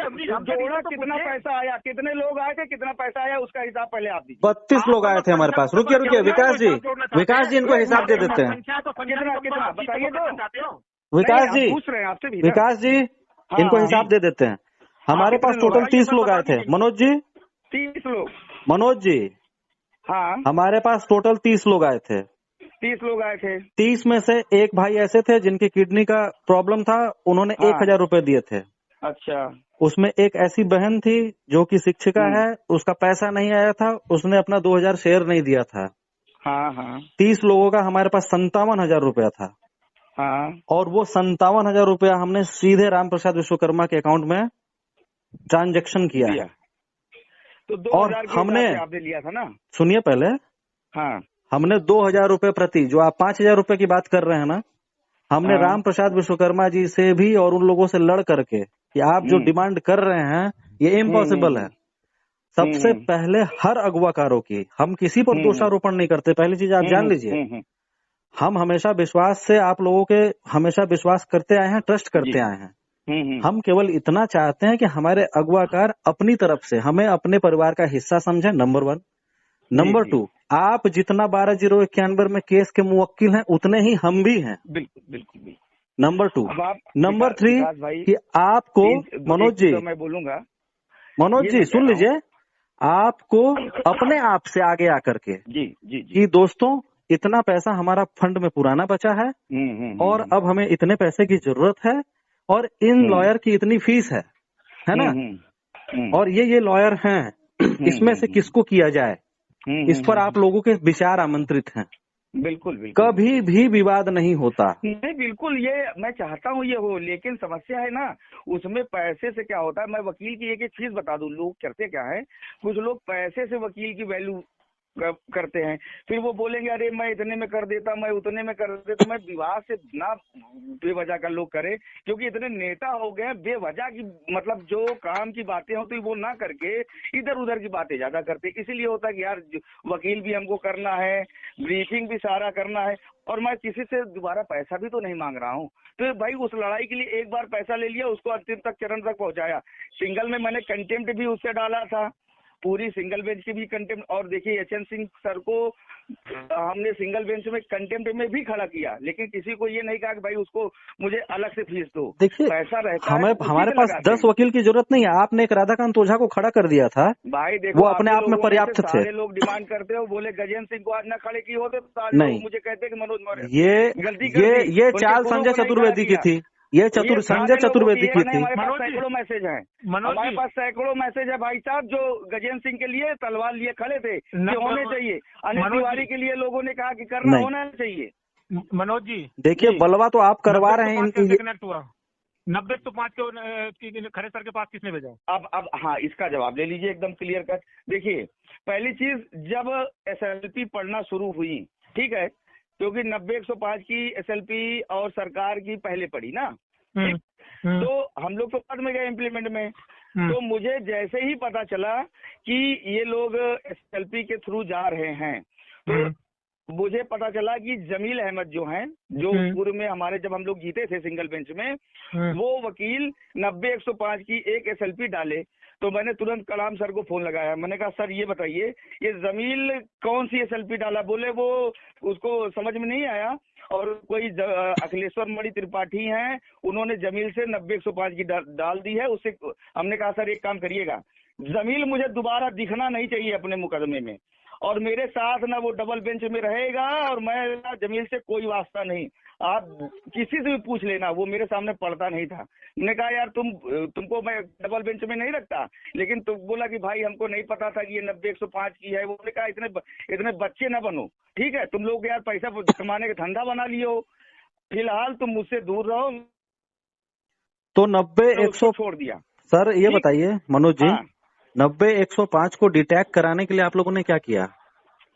जोड़ा, कितना पैसा आया, कितने लोग आए थे, कितना पैसा आया, उसका हिसाब पहले आप दीजिए। 32 लोग आए थे हमारे पास। रुकिए विकास जी इनको हिसाब दे देते हैं। कितना बताइए तो। विकास जी पूछ रहे हैं आपसे भी। विकास जी इनको हिसाब दे देते हैं। हमारे पास टोटल 30 लोग आए थे मनोज जी। 30 लोग मनोज जी? हाँ, हमारे पास टोटल 30 लोग आए थे। 30 लोग आए थे। 30 में से एक भाई ऐसे थे जिनकी किडनी का प्रॉब्लम था, उन्होंने 1000 रुपए दिए थे। अच्छा। उसमें एक ऐसी बहन थी जो कि शिक्षिका है, उसका पैसा नहीं आया था, उसने अपना 2000 शेयर नहीं दिया था। हाँ हाँ। 30 लोगों का हमारे पास 57,000 रुपया था। हाँ। और वो 57,000 रुपया हमने सीधे राम प्रसाद विश्वकर्मा के अकाउंट में ट्रांजैक्शन किया है। तो 2000 हमने आपने लिया था ना? सुनिए पहले। हाँ। हमने 2000 रुपए प्रति, जो आप 5000 रुपए की बात कर रहे हैं ना, हमने राम प्रसाद विश्वकर्मा जी से भी और उन लोगों से लड़ करके कि आप जो डिमांड कर रहे हैं ये इम्पॉसिबल है। सबसे पहले हर अगवाकारों की, हम किसी पर दोषारोपण नहीं करते, पहली चीज आप जान लीजिए। हम हमेशा विश्वास से आप लोगों के हमेशा विश्वास करते आए हैं, ट्रस्ट करते आए हैं। हम केवल इतना चाहते हैं कि हमारे अगवाकार अपनी तरफ से हमें अपने परिवार का हिस्सा समझें, नंबर 1। नंबर 2, आप जितना 12,091 में केस के मुवक्किल हैं उतने ही हम भी हैं। बिल्कुल बिल्कुल। नंबर 2। नंबर 3 कि आपको मनोज जी, मैं बोलूंगा मनोज जी सुन लीजिए, आपको अपने आप से आगे आकर के जी कि दोस्तों इतना पैसा हमारा फंड में पुराना बचा है और अब हमें इतने पैसे की जरूरत है और इन लॉयर की इतनी फीस है ना, और ये लॉयर हैं, इसमें से किसको किया जाए, इस पर आप लोगों के विचार आमंत्रित हैं। बिल्कुल। कभी भी विवाद नहीं होता। नहीं बिल्कुल, ये मैं चाहता हूँ ये हो, लेकिन समस्या है ना उसमें पैसे से क्या होता है। मैं वकील की एक चीज बता दूं, लोग करते क्या है, कुछ लोग पैसे से वकील की वैल्यू करते हैं, फिर वो बोलेंगे अरे मैं इतने में कर देता, मैं उतने में कर देता। मैं विवाद से ना बेवजह का लोग करे, क्योंकि इतने नेता हो गए बेवजह की, मतलब जो काम की बातें होती वो ना करके इधर उधर की बातें ज्यादा करते। इसीलिए होता है कि यार वकील भी हमको करना है, ब्रीफिंग भी सारा करना है, और मैं किसी से दोबारा पैसा भी तो नहीं मांग रहा हूँ। तो भाई उस लड़ाई के लिए एक बार पैसा ले लिया, उसको अंतिम तक चरण तक पहुंचाया। सिंगल में मैंने कंटेम्प्ट भी उससे डाला था, पूरी सिंगल बेंच की भी कंटेम्प्ट। और देखिए एचएन सिंह सर को हमने सिंगल बेंच में कंटेम्प्ट में भी खड़ा किया, लेकिन किसी को ये नहीं कहा कि भाई उसको मुझे अलग से फीस दो। देखिए पैसा रहता है, हमारे पास 10 वकील की जरूरत नहीं है। आपने एक राधाकांत ओझा को खड़ा कर दिया था भाई, देखो वो अपने आप में पर्याप्त थे। सारे लोग डिमांड करते हो, बोले गजेंद्र सिंह को आज न खड़े की होते तो सारे लोग मुझे कहते कि मनोज मौर्य ये चाल संजय चतुर्वेदी की थी, ये संजय चतुर्वेदी की थी। हमारे पास सैकड़ों मैसेज हैं, हमारे पास सैकड़ों मैसेज है भाई साहब, जो गजेंद्र सिंह के लिए तलवार लिए खड़े थे कि होने चाहिए। अनिल तिवारी के लिए लोगों ने कहा कि करना होना चाहिए। मनोज जी देखिए बलवा तो आप करवा रहे हैं। 90 तो 5 खरे सर के पास किसने भेजा? अब हाँ, इसका जवाब ले लीजिए एकदम क्लियर कट। देखिए पहली चीज, जब एसएलपी पढ़ना शुरू हुई, ठीक है, क्योंकि 90-105 की एसएलपी और सरकार की पहले पड़ी ना, तो हम लोग तो बाद में गए इम्प्लीमेंट में। तो मुझे जैसे ही पता चला कि ये लोग एसएलपी के थ्रू जा रहे हैं, तो मुझे पता चला कि जमील अहमद जो हैं, जो पूर्व में हमारे जब हम लोग जीते थे सिंगल बेंच में, वो वकील 90-105 की एक SLP डाले। तो मैंने तुरंत कलाम सर को फोन लगाया, मैंने कहा सर ये बताइए ये जमील कौन सी SLP डाला? बोले वो उसको समझ में नहीं आया, और कोई अखिलेश्वर मणि त्रिपाठी हैं, उन्होंने जमील से 90-105 की डाल दी है उससे। हमने कहा सर एक काम करिएगा, जमील मुझे दोबारा दिखना नहीं चाहिए अपने मुकदमे में, और मेरे साथ ना वो डबल बेंच में रहेगा, और मैं जमील से कोई वास्ता नहीं, आप किसी से भी पूछ लेना, वो मेरे सामने पढ़ता नहीं था। मैंने कहा यार तुमको मैं डबल बेंच में नहीं रखता, लेकिन तुम बोला कि भाई हमको नहीं पता था कि ये 90-105 की है। वो ने कहा इतने बच्चे ना बनो, ठीक है, तुम लोग यार पैसा कमाने का धंधा बना लियो, फिलहाल तुम मुझसे दूर रहो। तो 90-100 छोड़ दिया। सर ये बताइए मनोज जी, हाँ। 90-105 को डिटेक्ट कराने के लिए आप लोगों ने क्या किया?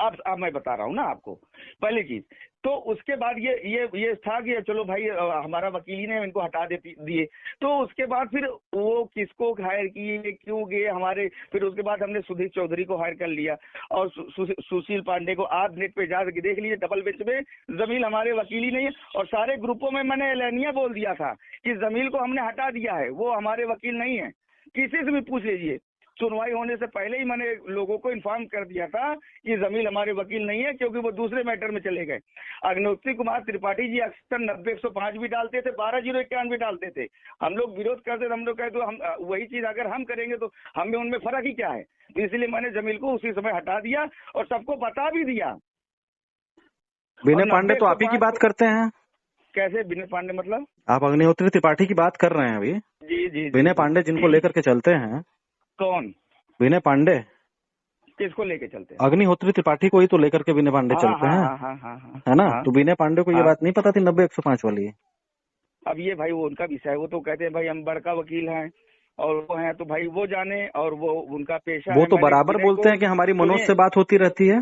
अब मैं बता रहा हूँ ना आपको। पहली चीज तो उसके बाद ये था कि चलो भाई हमारा वकील ही ने इनको हटा दिए। तो उसके बाद फिर वो किसको हायर किए, क्यों गए हमारे, फिर उसके बाद हमने सुधीर चौधरी को हायर कर लिया और सुशील पांडे को। आप नेट पे जा देख लीजिए, डबल बेंच में जमील हमारे वकील ही नहीं है, और सारे ग्रुपों में मैंने एलानिया बोल दिया था कि जमील को हमने हटा दिया है, वो हमारे वकील नहीं है। किसी से भी पूछ लीजिए, सुनवाई होने से पहले ही मैंने लोगों को इन्फॉर्म कर दिया था कि जमील हमारे वकील नहीं है, क्योंकि वो दूसरे मैटर में चले गए। अग्निहोत्री कुमार त्रिपाठी जी अक्सर 90-105 भी डालते थे, 12-0-91 भी डालते थे। हम लोग विरोध करते थे, हम लोग कहते हम वही चीज अगर हम करेंगे तो हमें उनमें फर्क ही क्या है। तो इसलिए मैंने जमील को उसी समय हटा दिया और सबको बता भी दिया। विनय पांडे तो आप ही की बात करते हैं? कैसे विनय पांडे मतलब? आप अग्निहोत्री त्रिपाठी की बात कर रहे हैं अभी? जी। विनय पांडे जिनको लेकर के चलते हैं? कौन विनय पांडे? किसको लेके चलते हैं? अग्निहोत्री त्रिपाठी को ही तो लेकर के विनय पांडे चलते हैं, है ना? तो विनय पांडे को ये बात नहीं पता थी 90-105 वाली? अब ये भाई वो उनका विषय है, वो तो कहते हैं भाई हम बड़का वकील हैं और वो हैं, तो भाई वो जाने, और वो उनका पेशा वो तो बराबर बोलते हैं कि हमारी मनोज से बात होती रहती है।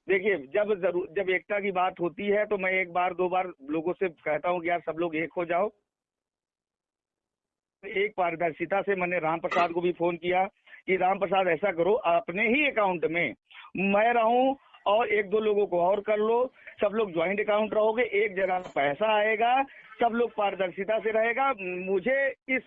देखिए जब एकता की बात होती है तो मैं एक बार दो बार लोगों से कहता हूँ कि यार सब लोग एक हो जाओ। एक पारदर्शिता से मैंने राम प्रसाद को भी फोन किया कि राम प्रसाद ऐसा करो, अपने ही अकाउंट में मैं रहूं और 1-2 लोगों को और कर लो, सब लोग ज्वाइंट अकाउंट रहोगे, एक जगह पैसा आएगा, सब लोग पारदर्शिता से रहेगा, मुझे इस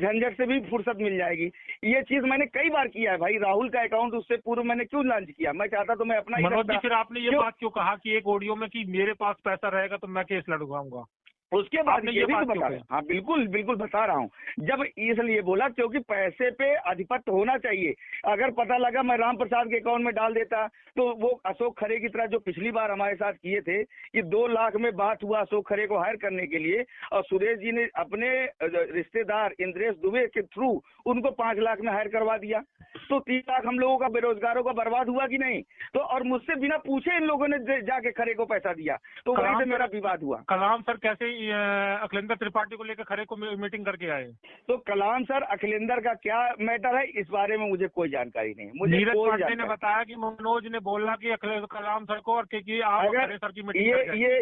झंझट से भी फुर्सत मिल जाएगी। ये चीज मैंने कई बार किया है भाई। राहुल का अकाउंट उससे पूर्व मैंने क्यों लॉन्च किया? मैं चाहता तो मैं अपना ही मनोज जी, फिर आपने ये बात क्यों कहा कि एक ऑडियो में कि मेरे पास पैसा रहेगा तो मैं केस लड़वाऊंगा? उसके बाद ये भी तो बता रहा हूँ। हाँ बिल्कुल बता रहा हूँ। जब इसलिए बोला क्योंकि पैसे पे आधिपत्य होना चाहिए। अगर पता लगा मैं राम प्रसाद के अकाउंट में डाल देता तो वो अशोक खरे की तरह जो पिछली बार हमारे साथ किए थे कि 2 लाख में बात हुआ अशोक खरे को हायर करने के लिए, और सुरेश जी ने अपने रिश्तेदार इंद्रेश दुबे के थ्रू उनको 5 लाख में हायर करवा दिया। तो 3 लाख हम लोगों का बेरोजगारों का बर्बाद हुआ कि नहीं? तो और मुझसे बिना पूछे इन लोगों ने जाके खरे को पैसा दिया, तो वहीं से मेरा विवाद हुआ। कलाम सर कैसे अखिलेंद्र त्रिपाठी को लेकर खरे को मीटिंग करके आए? तो कलाम सर अखिलेंद्र का क्या मैटर है इस बारे में मुझे कोई जानकारी नहीं। मुझे नीरज पांडे ने बताया कि मनोज ने बोला कि कलाम सर को और कि आप खरे सर की मीटिंग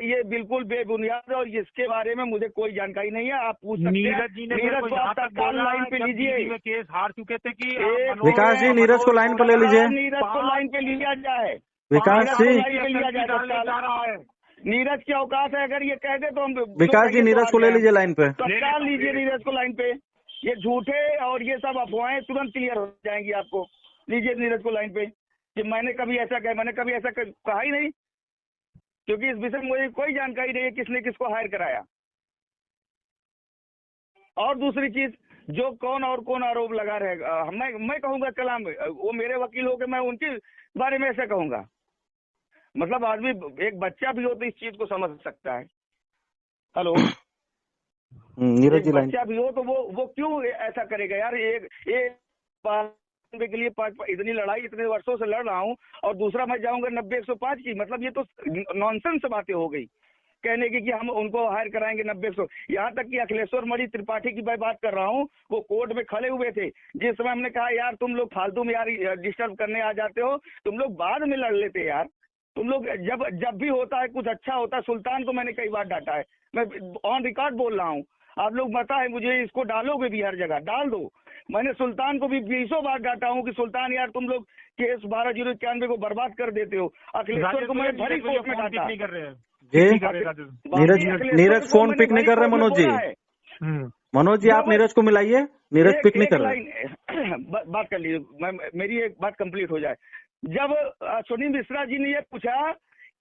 ये बिल्कुल बेबुनियाद है और इसके बारे में मुझे कोई जानकारी नहीं है। आप पूछ सकते हैं। नीरज जी ने लाइन पे लीजिए। केस हार चुके थे कि विकास जी नीरज को लाइन पे ले लीजिए। नीरज को लाइन पे लिया जाए। विकास जी लिया जाए। नीरज की औकात है, अगर ये कह दे तो हम विकास जी नीरज को ले लीजिए लाइन पे। तत्काल लीजिए नीरज को लाइन पे। ये झूठे और ये सब अफवाहें तुरंत क्लियर हो जाएंगी आपको। लीजिए नीरज को लाइन पे कि मैंने कभी ऐसा कहा ही नहीं, क्योंकि इस विषय में मुझे कोई जानकारी नहीं है किसने किसको हायर कराया। और दूसरी चीज, जो कौन आरोप लगा रहेगा, मैं कहूंगा कलाम वो मेरे वकील हो के मैं उनके बारे में ऐसा कहूंगा? मतलब आदमी एक बच्चा भी हो तो इस चीज को समझ सकता है। हेलो, नीरज जी बच्चा भी हो तो वो क्यों ऐसा करेगा यार? एक के लिए इतनी लड़ाई इतने वर्षों से लड़ रहा हूँ और दूसरा मैं जाऊंगा 90-105 की, मतलब ये तो नॉनसेंस बातें हो गई कहने की कि हम उनको हायर कराएंगे 90-100। यहाँ तक कि अखिलेश्वर मणि त्रिपाठी की मैं बात कर रहा हूँ, वो कोर्ट में खड़े हुए थे जिस समय हमने कहा यार तुम लोग फालतू में यार डिस्टर्ब करने आ जाते हो, तुम लोग बाद में लड़ लेते यार। तुम लोग जब भी होता है कुछ अच्छा होता है। सुल्तान को मैंने कई बार डांटा है, मैं ऑन रिकॉर्ड बोल रहा हूँ। आप लोग पता है मुझे, इसको डालोगे भी हर जगह डाल दो, मैंने सुल्तान को भी 20 बार डांटा हूँ कि सुल्तान यार तुम लोग केस 12/091 को बर्बाद कर देते हो। अखिलेश्वर को मैं भरी कोर्ट में डांटा। नीरज फोन पिक नहीं कर रहे मनोज जी। मनोज जी आप नीरज को मिलाइए, नीरज पिक नहीं कर रहे। बात कर लीजिए, मेरी एक बात कंप्लीट हो जाए। जब सुनील मिश्रा जी ने ये पूछा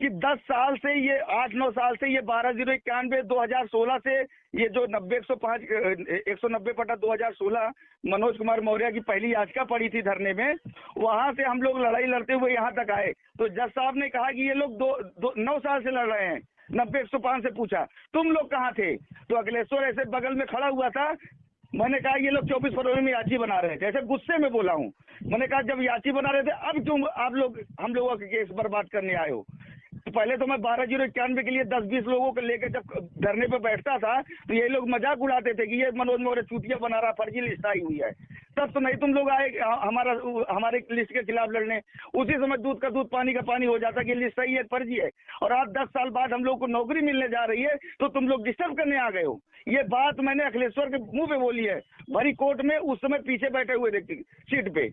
कि 10 साल से ये 8-9 साल से ये 12/091 2016 से ये जो 190/2016 मनोज कुमार मौर्य की पहली याचिका पड़ी थी धरने में, वहां से हम लोग लड़ाई लड़ते हुए यहाँ तक आए। तो जज साहब ने कहा कि ये लोग 9 साल से लड़ रहे हैं। 90-105 से पूछा तुम लोग कहाँ थे, तो अखिलेश्वर ऐसे बगल में खड़ा हुआ था। मैंने कहा ये लोग 24 फरवरी में याची बना रहे थे, ऐसे गुस्से में बोला हूँ। मैंने कहा जब याची बना रहे थे अब क्यों आप लोग हम लोगों के केस बर्बाद करने आए हो। तो पहले तो मैं 12/091 के लिए 10-20 लोगों को लेकर जब धरने पे बैठता था तो ये लोग मजाक उड़ाते थे कि ये मनोज मौर्य चूतिया बना रहा, फर्जी लिस्ट आई हुई है। तब तो नहीं तुम लोग आए हमारे लिस्ट के खिलाफ लड़ने। उसी समय दूध का दूध पानी का पानी हो जाता कि लिस्ट सही है फर्जी है। और आज 10 साल बाद हम लोग को नौकरी मिलने जा रही है तो तुम लोग डिस्टर्ब करने आ गए हो। ये बात मैंने अखिलेश्वर के मुंह पे बोली है, भरी कोर्ट में, उस समय पीछे बैठे हुए थे सीट पे।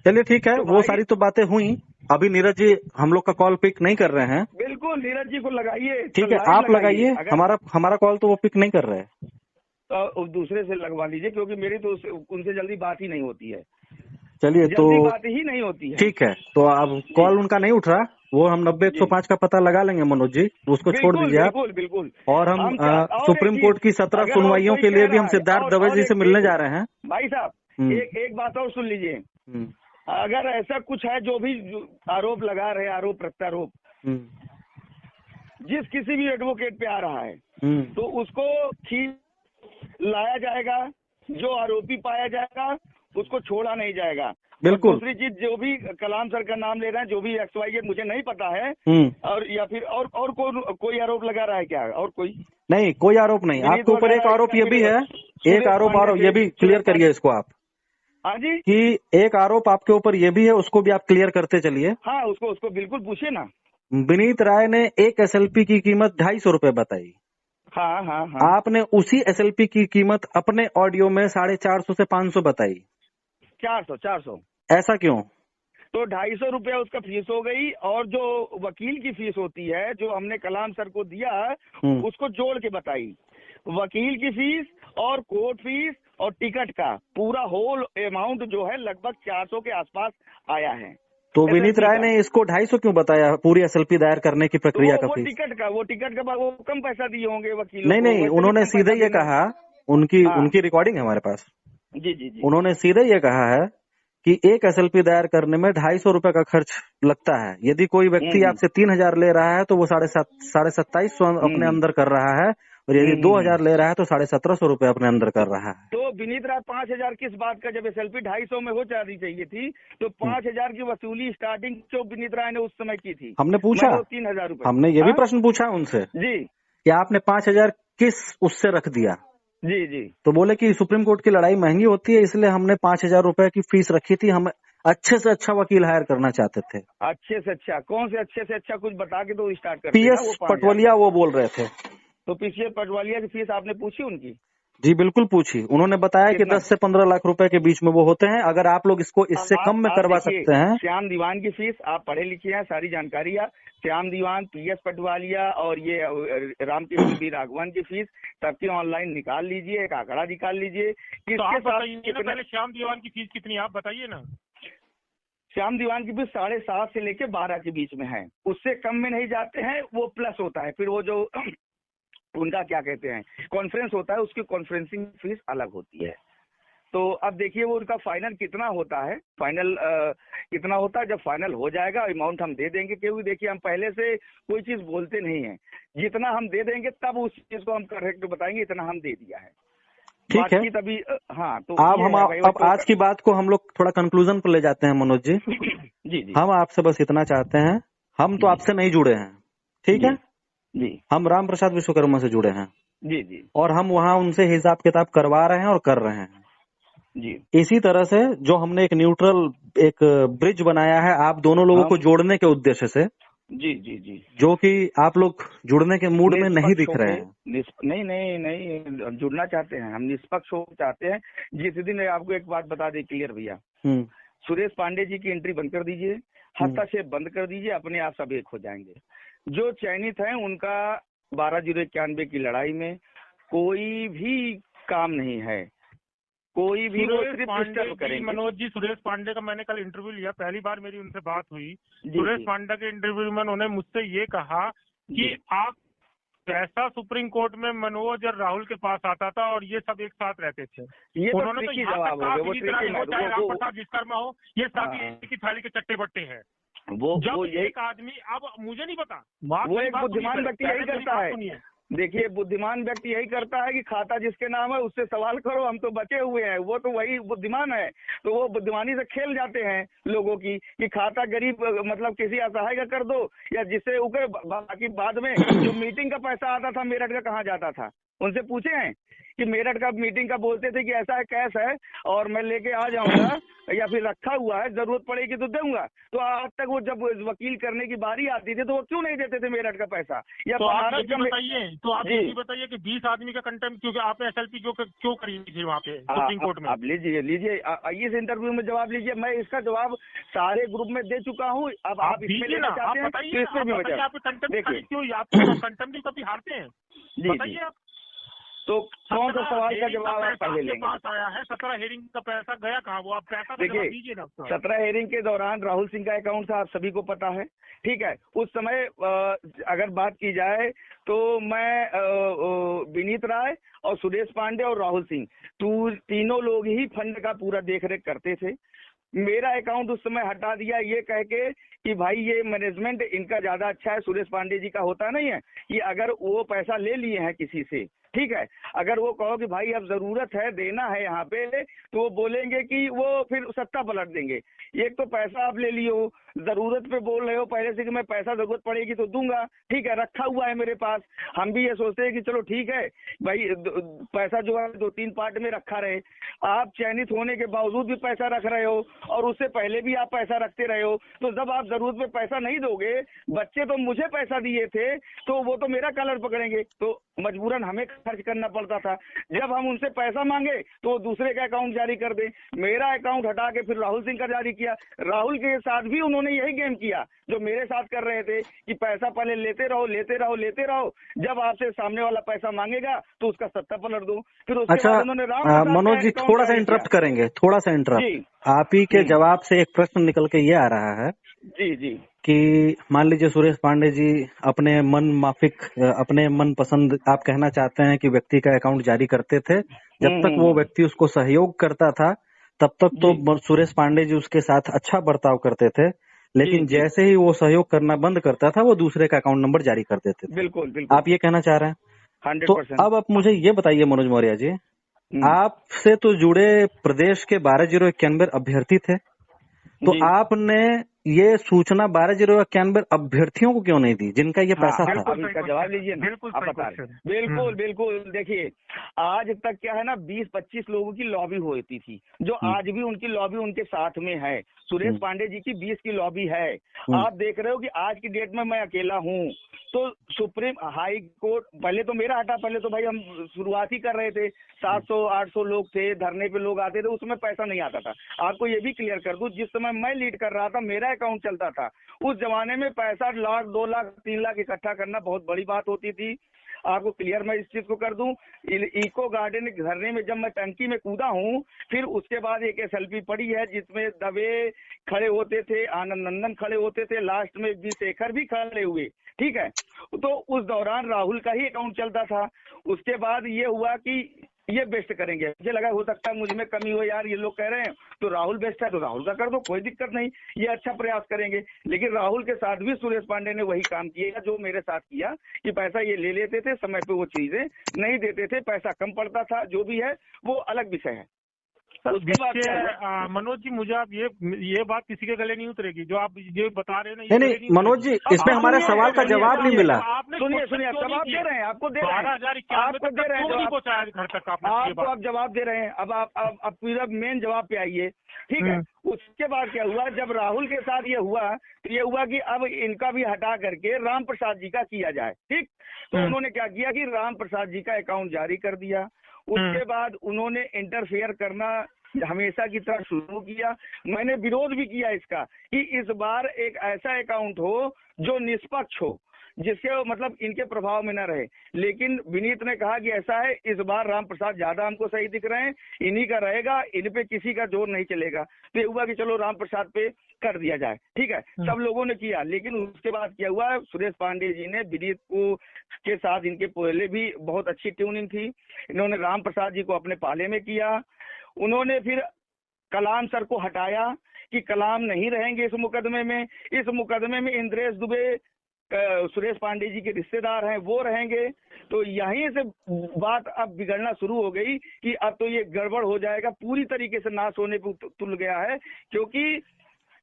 चलिए ठीक है, वो सारी तो बातें हुई। अभी नीरज जी हम लोग का कॉल पिक नहीं कर रहे हैं। बिल्कुल नीरज जी को लगाइए। ठीक है आप लगाइए, हमारा कॉल तो वो पिक नहीं कर रहे हैं। तो दूसरे से लगवा लीजिए क्योंकि मेरी तो उनसे जल्दी बात ही नहीं होती है। चलिए तो बात ही नहीं होती है। ठीक है, तो अब कॉल उनका नहीं उठ रहा, वो हम 90-105 का पता लगा लेंगे मनोज जी, उसको छोड़ दीजिए आप। बिल्कुल। और हम सुप्रीम कोर्ट की 17 सुनवाइयों के लिए भी हम सिद्धार्थ दवे जी से मिलने जा रहे हैं। भाई साहब एक बात और सुन लीजिए, अगर ऐसा कुछ है जो भी आरोप लगा रहे, आरोप प्रत्यारोप जिस किसी भी एडवोकेट पे आ रहा है तो उसको खींच लाया जाएगा, जो आरोपी पाया जाएगा उसको छोड़ा नहीं जाएगा। बिल्कुल। दूसरी चीज, जो भी कलाम सर का नाम ले रहे हैं, जो भी XYZ मुझे नहीं पता है, और या फिर और कोई आरोप लगा रहा है क्या? और कोई नहीं, कोई आरोप नहीं। आपके ऊपर एक आरोप ये भी है, एक आरोप और ये भी क्लियर करिए इसको आप। हाँ जी, कि एक आरोप आपके ऊपर ये भी है, उसको भी आप क्लियर करते चलिए। हाँ उसको बिल्कुल पूछिए ना। विनीत राय ने एक SLP की कीमत 250 रुपए बताई। हाँ। आपने उसी SLP की कीमत अपने ऑडियो में 450 से 500 बताई। 400 ऐसा क्यों? तो 250 रुपया उसका फीस हो गई, और जो वकील की फीस होती है जो हमने कलाम सर को दिया उसको जोड़ के बताई। वकील की फीस और कोर्ट फीस और टिकट का पूरा होल अमाउंट जो है लगभग 400 के आसपास आया है। तो विनीत राय ने इसको 250 क्यों बताया पूरी SLP दायर करने की प्रक्रिया का फीस? वो टिकट का वो कम पैसा दिए होंगे वकील। नहीं, उन्होंने सीधे ये कहा, उनकी रिकॉर्डिंग है हमारे पास। जी। उन्होंने सीधे ये कहा है कि एक SLP दायर करने में 250 रुपए का खर्च लगता है। यदि कोई व्यक्ति आपसे 3000 ले रहा है तो वो 2750 अपने अंदर कर रहा है, और यदि 2000 ले रहा है तो 1750 रुपए अपने अंदर कर रहा है। तो विनीत राय 5000 किस बात का? जब SLP 250 में हो जानी चाहिए थी तो 5000 की वसूली स्टार्टिंग जो विनीत राय ने उस समय की थी। हमने पूछा 3000 रुपए, हमने ये भी प्रश्न पूछा उनसे जी कि आपने 5000 किस उससे रख दिया? जी। तो बोले कि सुप्रीम कोर्ट की लड़ाई महंगी होती है, इसलिए हमने 5000 रुपए की फीस रखी थी। हम अच्छे से अच्छा वकील हायर करना चाहते थे। अच्छे से अच्छा? कौन से अच्छे से अच्छा? कुछ बता के तो स्टार्ट करते। PS पटवालिया वो बोल रहे थे। तो PS पटवालिया की फीस आपने पूछी उनकी? जी बिल्कुल पूछी। उन्होंने बताया कि 10 से 15 लाख रुपए के बीच में वो होते हैं। अगर आप लोग इसको इससे कम में करवा सकते हैं। श्याम दीवान की फीस आप पढ़े लिखे हैं, सारी जानकारी है। श्याम दीवान, PS पटवालिया और ये रामकृष्ण बी राघवन की फीस सबकी ऑनलाइन निकाल लीजिए, एक आंकड़ा निकाल लीजिए। पहले श्याम दीवान की फीस कितनी आप बताइए ना। श्याम दीवान की फीस 7.5 से लेके 12 के बीच में है, उससे कम में नहीं जाते हैं। वो प्लस होता है, फिर वो जो उनका क्या कहते हैं कॉन्फ्रेंस होता है, उसकी कॉन्फ्रेंसिंग फीस अलग होती है। तो अब देखिए वो उनका फाइनल कितना होता है, कितना होता है। जब फाइनल हो जाएगा अमाउंट हम दे देंगे, क्योंकि देखिए हम पहले से कोई चीज बोलते नहीं है। जितना हम दे देंगे तब उस चीज को हम करेक्ट बताएंगे, इतना हम दे दिया है। ठीक है तभी हाँ। तो अब आज की बात को हम लोग थोड़ा कंक्लूजन पर ले जाते हैं मनोज जी। जी। हम आपसे बस इतना चाहते हैं, हम तो आपसे नहीं जुड़े हैं, ठीक है जी। हम राम प्रसाद विश्वकर्मा से जुड़े हैं। जी। और हम वहाँ उनसे हिसाब किताब करवा रहे हैं और कर रहे हैं जी। इसी तरह से जो हमने एक न्यूट्रल एक ब्रिज बनाया है आप दोनों लोगों को जोड़ने के उद्देश्य से, जी जी जी, जो कि आप लोग जुड़ने के मूड में नहीं दिख रहे हैं। नहीं नहीं नहीं, जुड़ना चाहते हैं हम, निष्पक्ष हो चाहते हैं। जिस दिन आपको एक बात बता दें क्लियर भैया, सुरेश पांडे जी की एंट्री बंद कर दीजिए, हस्तक्षेप बंद कर दीजिए, अपने आप सब एक हो जाएंगे। जो चयनित है उनका 12,091 की लड़ाई में कोई भी काम नहीं है, कोई भी वो सिर्फ डिस्टर्ब करेंगे। मनोज जी, सुरेश पांडे का मैंने कल इंटरव्यू लिया, पहली बार मेरी उनसे बात हुई। सुरेश पांडे के इंटरव्यू में उन्होंने मुझसे ये कहा कि आप ऐसा सुप्रीम कोर्ट में मनोज और राहुल के पास आता था और ये सब एक साथ रहते थे। ये उन्होंने तो यहाँ तक कहा कि चाहे राम प्रसाद विश्वकर्मा हो, ये साथ एक ही थाली के चट्टे बट्टे हैं। वो एक आदमी, अब मुझे नहीं पता, वो एक बुद्धिमान व्यक्ति यही करता है। देखिए, बुद्धिमान व्यक्ति यही करता है कि खाता जिसके नाम है उससे सवाल करो, हम तो बचे हुए हैं। वो तो वही बुद्धिमान है, तो वो बुद्धिमानी से खेल जाते हैं लोगों की कि खाता गरीब मतलब किसी असहाय का कर दो, या जिससे ऊपर बाकी बाद में जो मीटिंग का पैसा आता था मेरठ का कहाँ जाता था, उनसे पूछे हैं कि मेरठ का मीटिंग का बोलते थे कि ऐसा है कैश है और मैं लेके आ जाऊंगा या फिर रखा हुआ है, जरूरत पड़ेगी तो दूंगा। तो आज तक वो जब वकील करने की बारी आती थी तो वो क्यों नहीं देते थे मेरठ का पैसा? या तो आप ये बताइए कि 20 आदमी का कंटेम्प्ट क्योंकि आपने SLP क्यों करी थी वहाँ पे सुप्रीम कोर्ट में? आप लीजिए इस इंटरव्यू में जवाब लीजिए, मैं इसका जवाब सारे ग्रुप में दे चुका हूँ। अब आप इसमें लेना चाहते हैं तो इसमें भी कंटेम्प्ट कभी हारते हैं, बताइए आप। तो कौन सा सवाल का जवाब आप पहले लेंगे? पास आया है 17 हेयरिंग का पैसा गया कहाँ? वो आप पैसा दीजिए ना। 17 हेयरिंग के दौरान राहुल सिंह का अकाउंट था, आप सभी को पता है, ठीक है। उस समय अगर बात की जाए तो मैं विनीत राय और सुरेश पांडे और राहुल सिंह तीनों लोग ही फंड का पूरा देखरेख करते थे। मेरा अकाउंट उस समय हटा दिया ये कह के कि भाई ये मैनेजमेंट इनका ज्यादा अच्छा है, सुरेश पांडे जी का होता नहीं है कि अगर वो पैसा ले लिए हैं किसी से, ठीक है, अगर वो कहो कि भाई अब जरूरत है देना है यहाँ पे, तो वो बोलेंगे कि वो फिर सत्ता पलट देंगे। एक तो पैसा आप ले लियो, जरूरत पे बोल रहे हो पहले से कि मैं पैसा जरूरत पड़ेगी तो दूंगा, ठीक है, रखा हुआ है मेरे पास। हम भी ये सोचते हैं कि चलो ठीक है भाई, पैसा जो है 2-3 पार्ट में रखा रहे। आप चयनित होने के बावजूद भी पैसा रख रहे हो और उससे पहले भी आप पैसा रखते रहे हो, तो जब आप जरूरत पे पैसा नहीं दोगे, बच्चे तो मुझे पैसा दिए थे तो वो तो मेरा कलर पकड़ेंगे, तो मजबूरन हमें खर्च करना पड़ता था। जब हम उनसे पैसा मांगे तो दूसरे का अकाउंट जारी कर दे, मेरा अकाउंट हटा के फिर राहुल सिंह का जारी किया। राहुल के साथ भी उन्होंने यही गेम किया जो मेरे साथ कर रहे थे कि पैसा पहले लेते रहो लेते रहो लेते रहो, जब आपसे सामने वाला पैसा मांगेगा तो उसका सत्ता पलट दो। फिर उसके बाद उन्होंने मनोज जी थोड़ा सा इंटरप्ट करेंगे, थोड़ा सा इंटरप्ट। आप ही के जवाब से एक प्रश्न निकल के ये आ रहा है जी कि मान लीजिए सुरेश पांडे जी अपने मन माफिक, अपने मन पसंद, आप कहना चाहते हैं कि व्यक्ति का अकाउंट जारी करते थे, जब तक वो व्यक्ति उसको सहयोग करता था तब तक तो सुरेश पांडे जी उसके साथ अच्छा बर्ताव करते थे, लेकिन जैसे ही वो सहयोग करना बंद करता था वो दूसरे का अकाउंट नंबर जारी कर देते थे। बिल्कुल। आप ये कहना चाह रहे हैं? 100%। तो अब आप मुझे ये बताइए मनोज मौर्य जी, आपसे तो जुड़े प्रदेश के 12,091 अभ्यर्थी थे, तो आपने ये सूचना 12,091 अभ्यर्थियों को क्यों नहीं दी जिनका ये पैसा था? अब इसका जवाब लीजिए ना, आप बता रहे। बिल्कुल। देखिए, आज तक क्या है ना, 20-25 लोगों की लॉबी होती थी, जो आज भी उनकी लॉबी उनके साथ में है। सुरेश पांडे जी की 20 की लॉबी है। आप देख रहे हो कि आज की डेट में मैं अकेला हूँ, तो सुप्रीम हाई कोर्ट, पहले तो मेरा हटा, पहले तो भाई हम शुरुआत ही कर रहे थे, 700-800 लोग थे, धरने पे लोग आते थे, उसमें पैसा नहीं आता था। आपको ये भी क्लियर कर दूं, जिस समय मैं लीड कर रहा था मेरा अकाउंट चलता था, उस जमाने में पैसा 1 लाख 2 लाख 3 लाख इकट्ठा करना बहुत बड़ी बात होती थी। आपको क्लियर मैं इस चीज को कर दूं, इको गार्डन धरने में जब मैं टंकी में कूदा हूं, फिर उसके बाद एक SLP पड़ी है जिसमें दवे खड़े होते थे, आनंद नंदन खड़े होते थे, लास्ट में बी शेखर भी खड़े हुए, ठीक है। तो उस दौरान राहुल का ही अकाउंट चलता था। उसके बाद ये हुआ कि ये बेस्ट करेंगे, मुझे लगा हो सकता है मुझ में कमी हो, यार ये लोग कह रहे हैं तो राहुल बेस्ट है तो राहुल का कर दो, कोई दिक्कत नहीं, ये अच्छा प्रयास करेंगे। लेकिन राहुल के साथ भी सुरेश पांडे ने वही काम किया जो मेरे साथ किया कि पैसा ये ले लेते थे, समय पे वो चीजें नहीं देते थे, पैसा कम पड़ता था, जो भी है वो अलग विषय है। मनोज जी मुझे आप ये बात किसी के गले नहीं उतरेगी जो आप ये बता रहे हैं ना। नहीं मनोज जी, इसमें हमारे सवाल का जवाब नहीं मिला। सुनिए जवाब दे रहे हैं, आपको दे रहे हैं, आपको दे रहे हैं, घर तक आपको आप जवाब दे रहे हैं। अब पूरा मेन जवाब पे आइए, ठीक है। उसके बाद क्या हुआ, जब राहुल के साथ ये हुआ तो ये हुआ कि अब इनका भी हटा करके राम प्रसाद जी का किया जाए, ठीक। तो उन्होंने क्या किया कि राम प्रसाद जी का अकाउंट जारी कर दिया। उसके बाद उन्होंने इंटरफेयर करना हमेशा की तरह शुरू किया। मैंने विरोध भी किया इसका कि इस बार एक ऐसा अकाउंट हो जो निष्पक्ष हो, जिसके मतलब इनके प्रभाव में न रहे। लेकिन विनीत ने कहा कि ऐसा है, इस बार राम प्रसाद ज्यादा हमको सही दिख रहे हैं, इन्हीं का रहेगा, इन पे किसी का जोर नहीं चलेगा। तो ये हुआ कि चलो राम प्रसाद पे कर दिया जाए, ठीक है। सब लोगों ने किया। लेकिन उसके बाद क्या हुआ, सुरेश पांडे जी ने विनीत को के साथ, इनके पहले भी बहुत अच्छी ट्यूनिंग थी, इन्होंने राम प्रसाद जी को अपने पाले में किया। उन्होंने फिर कलाम सर को हटाया कि कलाम नहीं रहेंगे इस मुकदमे में। इस मुकदमे में इंद्रेश दुबे सुरेश पांडे जी के रिश्तेदार हैं, वो रहेंगे। तो यहीं से बात अब बिगड़ना शुरू हो गई कि अब तो ये गड़बड़ हो जाएगा, पूरी तरीके से नाश होने पर तुल गया है। क्योंकि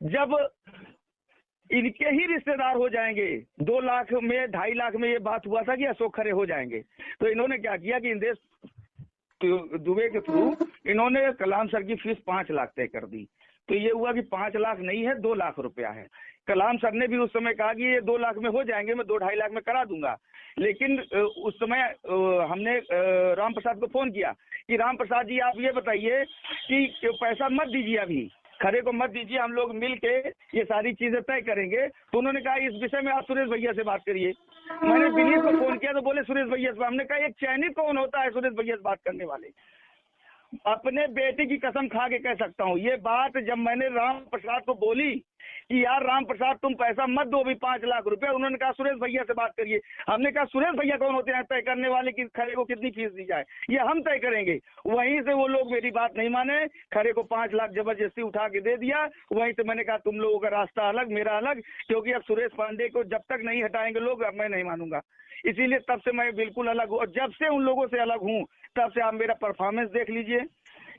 जब इनके ही रिश्तेदार हो जाएंगे, 2 लाख में 2.5 लाख में ये बात हुआ था कि अशोक खरे हो जाएंगे, तो इन्होंने क्या किया कि इंद्रेश दुबे के थ्रू इन्होंने कलाम सर की फीस 5 लाख तय कर दी। तो ये हुआ कि 5 लाख नहीं है, 2 लाख रुपया है। कलाम सर ने भी उस समय कहा कि ये 2 लाख में हो जाएंगे, मैं 2-2.5 लाख में करा दूंगा। लेकिन उस समय हमने राम प्रसाद को फोन किया कि राम प्रसाद जी आप ये बताइए कि पैसा मत दीजिए, अभी खरे को मत दीजिए, हम लोग मिल के ये सारी चीजें तय करेंगे। तो उन्होंने कहा इस विषय में आप सुरेश भैया से बात करिए। मैंने विनीत को फोन किया तो बोले सुरेश भैया से। हमने कहा एक चयनित कौन होता है सुरेश भैया से बात करने वाले? अपने बेटे की कसम खा के कह सकता हूँ, ये बात जब मैंने राम प्रसाद को बोली कि यार राम प्रसाद तुम पैसा मत दो अभी 5 लाख रुपए, उन्होंने कहा सुरेश भैया से बात करिए। हमने कहा सुरेश भैया कौन होते हैं तय करने वाले कि खरे को कितनी फीस दी जाए, ये हम तय करेंगे। वहीं से वो लोग मेरी बात नहीं माने, खरे को 5 लाख जबरदस्ती उठा के दे दिया। वहीं से मैंने कहा तुम लोगों का रास्ता अलग, मेरा अलग, क्योंकि अब सुरेश पांडे को जब तक नहीं हटाएंगे लोग, अब मैं नहीं मानूंगा। इसीलिए तब से मैं बिल्कुल अलग हूँ। और जब से उन लोगों से अलग हूँ तब से आप मेरा परफॉर्मेंस देख लीजिए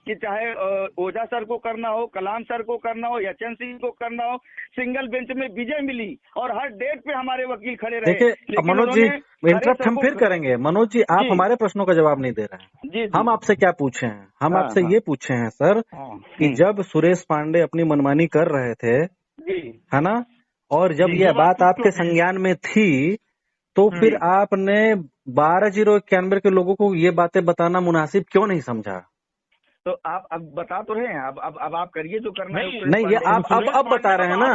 कि चाहे ओझा सर को करना हो, कलाम सर को करना हो, यचन सिंह को करना हो, सिंगल बेंच में विजय मिली और हर डेट पे हमारे वकील खड़े रहे। देखिए मनोज जी, इंटरप्ट हम फिर करेंगे। मनोज जी, आप हमारे प्रश्नों का जवाब नहीं दे रहे हैं। जी। हम आपसे क्या पूछे हैं? हम आपसे ये पूछे हैं सर कि जब सुरेश पांडे अपनी मनमानी कर रहे थे, है ना, और जब यह बात आपके संज्ञान में थी, तो फिर आपने 12,091 के लोगों को ये बातें बताना मुनासिब क्यों नहीं समझा? तो आप अब बता तो रहे हैं, अब आप करिए जो करना है। नहीं, ये आप अब बता रहे हैं ना,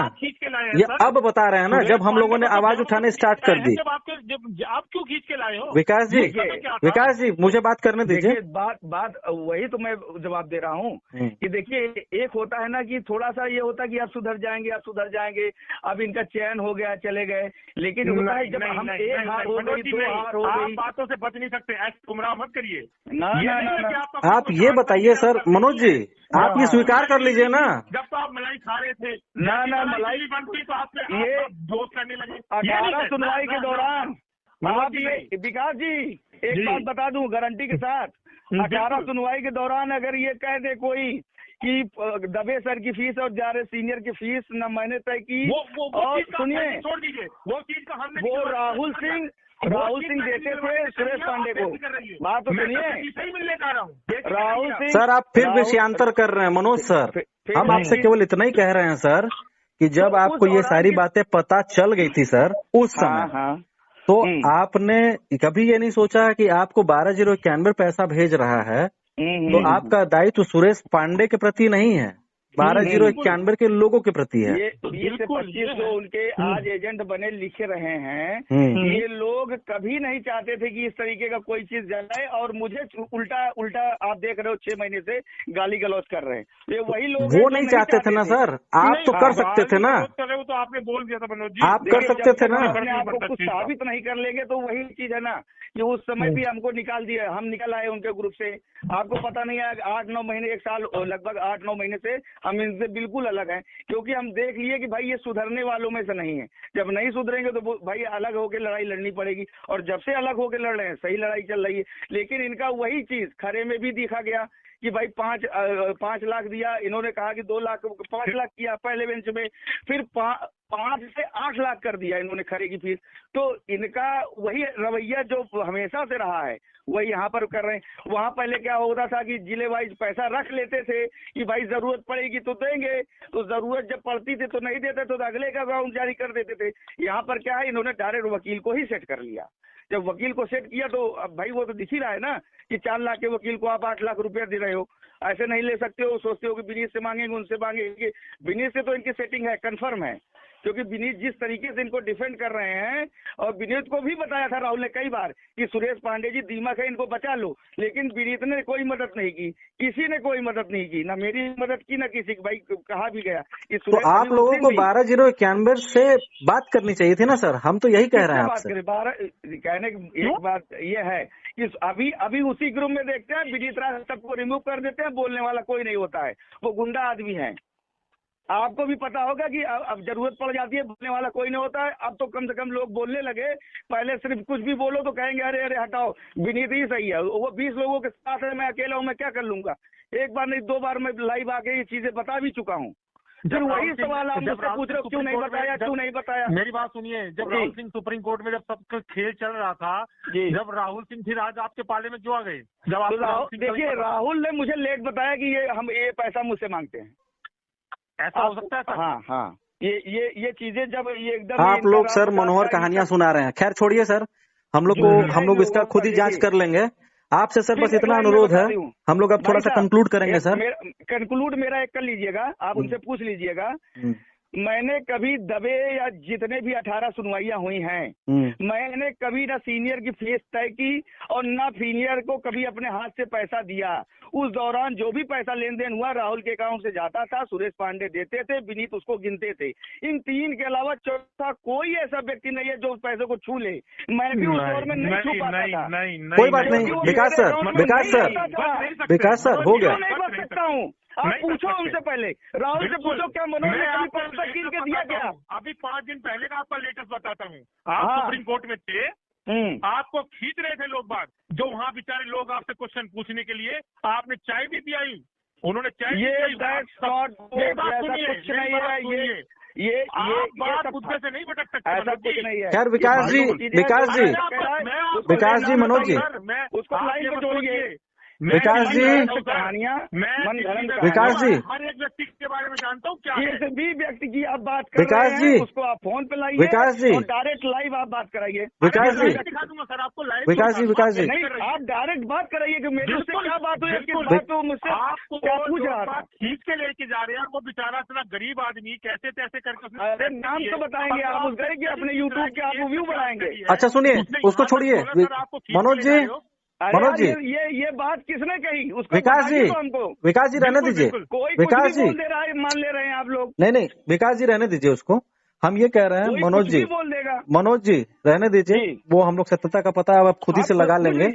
ये अब बता रहे हैं ना, जब हम लोगों ने आवाज उठाने स्टार्ट कर दी। आप क्यों खींच के लाए हो? विकास जी मुझे बात करने दीजिए। बात वही तो मैं जवाब दे रहा हूँ कि देखिए, एक होता है ना कि थोड़ा सा ये होता है कि आप सुधर जाएंगे, अब इनका चयन हो गया, चले गए। लेकिन होता है जब हम एक हार हो गई, 2 हार हो गई, बातों से बच नहीं सकते, ऐसे गुमराह मत करिए। आप ये बताइए सर, मनोज जी आप ये स्वीकार कर लीजिए ना। जब तो आप मलाई खा रहे थे ना मलाई बनती तो आपने ये दोष करने लगे। 18 सुनवाई के दौरान आप ये विकास जी एक बात बता दूं गारंटी के साथ, 18 सुनवाई के दौरान अगर ये कह दे कोई कि दबे सर की फीस और जा रहे सीनियर की फीस न मैंने तय की, और सुनिए छोड़ दीजिए वो चीज का हमने, वो राहुल सिंह देते थे सुरेश पांडे को। बात तो सुनिए, राहुल सिंह सर आप फिर विषयांतर कर रहे हैं। मनोज सर, हम आपसे केवल इतना ही कह रहे हैं सर कि जब आपको ये सारी बातें पता चल गई थी सर उस समय, तो आपने कभी ये नहीं सोचा कि आपको 12,091 पैसा भेज रहा है तो आपका दायित्व सुरेश पांडे के प्रति नहीं है, 12,091 के लोगों के प्रति है। ये 20 से 25 जो उनके आज एजेंट बने लिखे रहे हैं, ये लोग कभी नहीं चाहते थे कि इस तरीके का कोई चीज जाए, और मुझे उल्टा आप देख रहे हो 6 महीने से गाली गलौज कर रहे हैं। ये वही लोग वो नहीं चाहते थे ना सर, आप तो कर सकते थे ना, तो आपने बोल दिया था मनोज जी, आप कर सकते थे ना। आपको कुछ साबित नहीं कर लेंगे तो वही चीज है ना कि उस समय भी हमको निकाल दिया, हम निकल आए उनके ग्रुप से। आपको पता नहीं है 8-9 महीने, 1 साल लगभग 8-9 महीने से हम इनसे बिल्कुल अलग हैं, क्योंकि हम देख लिए कि भाई ये सुधरने वालों में से नहीं है। जब नहीं सुधरेंगे तो भाई अलग होकर लड़ाई लड़नी पड़ेगी, और जब से अलग होकर लड़ रहे हैं सही लड़ाई चल रही है। लेकिन इनका वही चीज खरे में भी दिखा गया कि भाई 5 लाख दिया, इन्होंने कहा कि 2 लाख 5 लाख किया पहले बेंच में, फिर 5 से 8 लाख कर दिया इन्होंने खरे की फीस। तो इनका वही रवैया जो हमेशा से रहा है वही यहाँ पर कर रहे हैं। वहाँ पहले क्या होता था कि जिले वाइज पैसा रख लेते थे कि भाई जरूरत पड़ेगी तो देंगे, तो जरूरत जब पड़ती थी तो नहीं देते तो अगले का अकाउंट जारी कर देते थे। यहाँ पर क्या है, इन्होंने डायरेक्ट वकील को ही सेट कर लिया। जब वकील को सेट किया तो अब भाई वो तो दिख ही रहा है ना कि 4 लाख के वकील को आप 8 लाख रुपया दे रहे हो, ऐसे नहीं ले सकते हो। सोचते हो कि विनीत से मांगेंगे, उनसे मांगेंगे। विनीत से तो इनकी सेटिंग है, कंफर्म है, क्योंकि विनीत जिस तरीके से इनको डिफेंड कर रहे हैं, और विनीत को भी बताया था राहुल ने कई बार कि सुरेश पांडे जी दीमक है, इनको बचा लो, लेकिन विनीत ने कोई मदद नहीं की, किसी ने कोई मदद नहीं की, ना मेरी मदद की ना किसी की। भाई कहा भी गया कि तो आप लोगों को 12,091 से बात करनी चाहिए थी ना सर, हम तो यही कह रहे हैं आपसे। 12 कहने की एक बात ये है कि अभी उसी ग्रुप में देखते हैं विनीत राज सबको रिमूव कर देते हैं, बोलने वाला कोई नहीं होता है, वो गुंडा आदमी है। आपको भी पता होगा कि अब जरूरत पड़ जाती है, बोलने वाला कोई नहीं होता है। अब तो कम से कम लोग बोलने लगे, पहले सिर्फ कुछ भी बोलो तो कहेंगे अरे अरे हटाओ, विनीत ही सही है, वो 20 लोगों के साथ है, मैं अकेला हूँ, मैं क्या कर लूंगा। एक बार नहीं 2 बार मैं लाइव आके ये चीजें बता भी चुका हूँ। फिर वही सवाल आप मुझसे पूछ रहे हो, क्यों नहीं बताया, क्यों नहीं बताया। मेरी बात सुनिए, जब राहुल सिंह सुप्रीम कोर्ट में जब सबका खेल चल रहा था, जब राहुल सिंह फिर आज आपके पाले में क्यों आ गए? जब आप देखिए, राहुल ने मुझे लेट बताया कि ये पैसा मुझसे मांगते हैं, ऐसा हो सकता है सर? हाँ, ये चीजें जब ये एकदम आप लोग सर मनोहर कहानियां सुना रहे हैं। खैर छोड़िए सर, हम लोग इसका खुद ही जांच कर लेंगे। आपसे सर बस इतना अनुरोध है, हम लोग अब थोड़ा सा कंक्लूड करेंगे सर। कंक्लूड मेरा एक कर लीजिएगा, आप उनसे पूछ लीजिएगा। मैंने कभी दबे या जितने भी 18 सुनवाइयां हुई हैं, मैंने कभी ना सीनियर की फीस तय की और ना सीनियर को कभी अपने हाथ से पैसा दिया। उस दौरान जो भी पैसा लेन देन हुआ राहुल के अकाउंट से जाता था, सुरेश पांडे देते थे, विनीत उसको गिनते थे। इन 3 के अलावा चौथा कोई ऐसा व्यक्ति नहीं है जो उस पैसे को छू ले। मैं भी उस दौर में नहीं छू पाता था। कोई बात नहीं, विकास सर हो गया। नहीं बच सकता हूँ, आप पूछो उनसे पहले, राहुल से पूछो क्या मनोज ने कभी पैसा गिन के दिया क्या। अभी 5 दिन पहले का आपका लेटेस्ट बताता हूँ, आप सुप्रीम कोर्ट में थे, आपको खींच रहे थे लोग बात, जो वहाँ बेचारे लोग आपसे क्वेश्चन पूछने के लिए, आपने चाय भी पिलाई, उन्होंने चाय ये बात मुद्दे से नहीं भटक सकते, ऐसा कुछ नहीं है। खैर विकास जी मनोज जी, उसको लाइन पे जोड़िए। विकास जी, विकास जी, हर एक व्यक्ति के बारे में जानता हूँ क्या किसी भी व्यक्ति की आप बात कर विकास रहे जी, हैं, उसको आप फोन पे लाइए, विकास जी, और डायरेक्ट लाइव आप बात कराइए। विकास जी, दिखा दूंगा सर आपको लाइव। विकास जी नहीं, आप डायरेक्ट बात कराइए कि मेरे से क्या बात हुई, इसकी बात तो मुझसे आपको क्या पूछ रहा था। खींच के लेके जा रहे हैं, वो बेचारा इतना गरीब आदमी कैसे तैसे करके। अरे नाम तो बताएंगे आप उस गए कि अपने यूट्यूब के आप रिव्यू बढ़ाएंगे। अच्छा सुनिए, उसको छोड़िए मनोज जी, मनोज जी, ये बात किसने कही उसको? विकास जी, हमको विकास जी रहने दीजिए, विकास जी बोल दे रहा है, मान ले रहे हैं आप लोग। नहीं, विकास जी रहने दीजिए उसको, हम ये कह रहे हैं मनोज जी, बोल देगा। मनोज जी रहने दीजिए, वो हम लोग सत्यता का पता अब खुद ही से लगा लेंगे,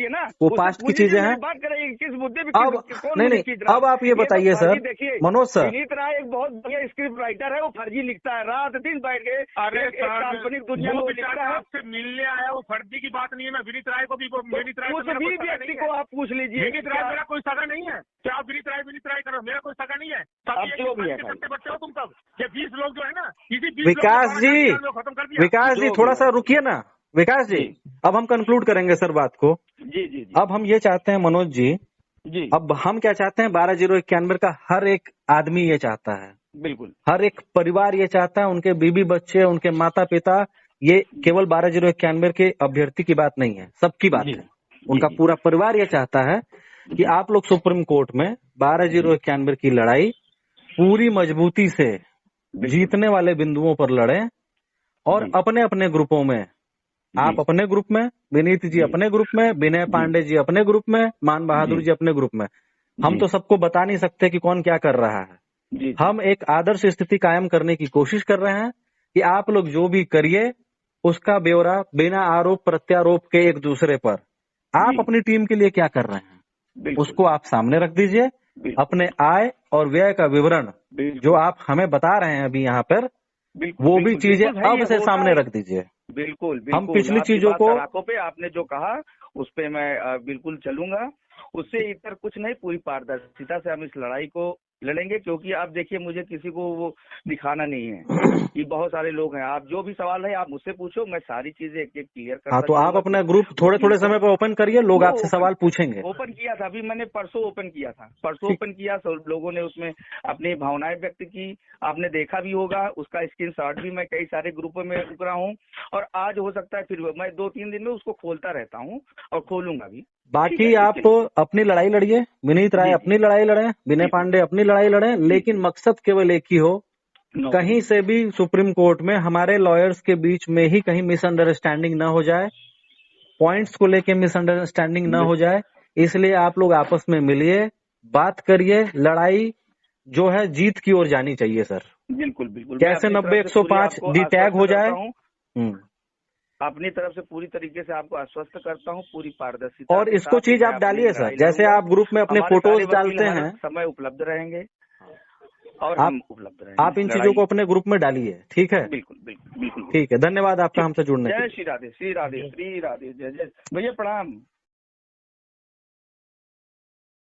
वो पास्ट की चीजें हैं। बात करेंगे किस मुद्दे पे, अब नहीं, अब आप ये बताइए सर मनोज सर। विनीत राय एक बहुत बढ़िया स्क्रिप्ट राइटर है, वो फर्जी लिखता है, रात दिन बैठ के काल्पनिक दुनिया में लिखता है। आपसे मिलने आया, वो फर्जी की बात नहीं है। मैं विनीत राय को भी, विनीत राय व्यक्ति को आप पूछ लीजिए, विनीत राय मेरा कोई सगा नहीं है। क्या आप विनीत राय करो, मेरा कोई सगा नहीं है। बच्चे हो तुम सब, ये 20 लोग जो है ना, इसी 20 विकास जी, विकास जी थोड़ा सा रुकिए ना, विकास जी अब हम कंक्लूड करेंगे सर बात को। जी। अब हम ये चाहते हैं मनोज जी, अब हम क्या चाहते हैं, 12,091 का हर एक आदमी ये चाहता है, बिल्कुल हर एक परिवार ये चाहता है, उनके बीबी बच्चे, उनके माता पिता, ये केवल 12,091 के अभ्यर्थी की बात नहीं है, सबकी बात है। उनका पूरा परिवार ये चाहता है कि आप लोग सुप्रीम कोर्ट में 12,091 की लड़ाई पूरी मजबूती से जीतने वाले बिंदुओं पर लड़े, और अपने अपने ग्रुपों में, आप अपने ग्रुप में, विनीत जी अपने ग्रुप में, विनय पांडे जी अपने ग्रुप में, मान बहादुर जी अपने ग्रुप में। हम तो सबको बता नहीं सकते कि कौन क्या कर रहा है। हम एक आदर्श स्थिति कायम करने की कोशिश कर रहे हैं कि आप लोग जो भी करिए उसका ब्यौरा बिना आरोप प्रत्यारोप के एक दूसरे पर, आप अपनी टीम के लिए क्या कर रहे हैं उसको आप सामने रख दीजिए। अपने आय और व्यय का विवरण जो आप हमें बता रहे हैं अभी यहाँ पर, वो भी चीजें अब से सामने रख दीजिए। बिल्कुल हम पिछली चीजों को पे आपने जो कहा उस पे मैं बिल्कुल चलूंगा। उससे इतर कुछ नहीं, पूरी पारदर्शिता से हम इस लड़ाई को लड़ेंगे। क्योंकि आप देखिए, मुझे किसी को वो दिखाना नहीं है कि बहुत सारे लोग हैं। आप जो भी सवाल है आप मुझसे पूछो, मैं सारी चीजें एक एक क्लियर कर हाँ, तो आप अपना ग्रुप थोड़े थोड़े समय पर ओपन करिए, लोग आपसे सवाल पूछेंगे। ओपन किया था, अभी मैंने परसों ओपन किया था, परसों ओपन किया। सब लोगों ने उसमें अपनी भावनाएं व्यक्त की, आपने देखा भी होगा, उसका स्क्रीनशॉट भी मैं कई सारे ग्रुपों में उकरा हूँ। और आज हो सकता है फिर मैं 2-3 दिन में उसको खोलता रहता हूँ और खोलूंगा भी। बाकी आप अपनी लड़ाई लड़िए, विनीत राय अपनी लड़ाई लड़े, विनय पांडे अपनी लड़ाई लड़े, लेकिन मकसद केवल एक ही हो, कहीं से भी सुप्रीम कोर्ट में हमारे लॉयर्स के बीच में ही कहीं मिसअंडरस्टैंडिंग ना हो जाए, पॉइंट्स को लेके मिसअंडरस्टैंडिंग ना हो जाए। इसलिए आप लोग आपस में मिलिए, बात करिए, लड़ाई जो है जीत की ओर जानी चाहिए सर। बिल्कुल बिल्कुल। कैसे 90-105 डिटैग हो जाए। अपनी तरफ से पूरी तरीके से आपको आश्वस्त करता हूँ, पूरी पारदर्शिता। और इसको चीज आप डालिए सर, जैसे आप ग्रुप में अपने फोटोज डालते हैं, समय उपलब्ध रहेंगे और हम उपलब्ध रहेंगे। आप इन चीजों को अपने ग्रुप में डालिए, ठीक है? बिल्कुल बिल्कुल बिल्कुल। ठीक है, धन्यवाद आपका हमसे जुड़ने के लिए। जय श्री राधे, श्री राधे, श्री राधे, जय जय। भैया प्रणाम।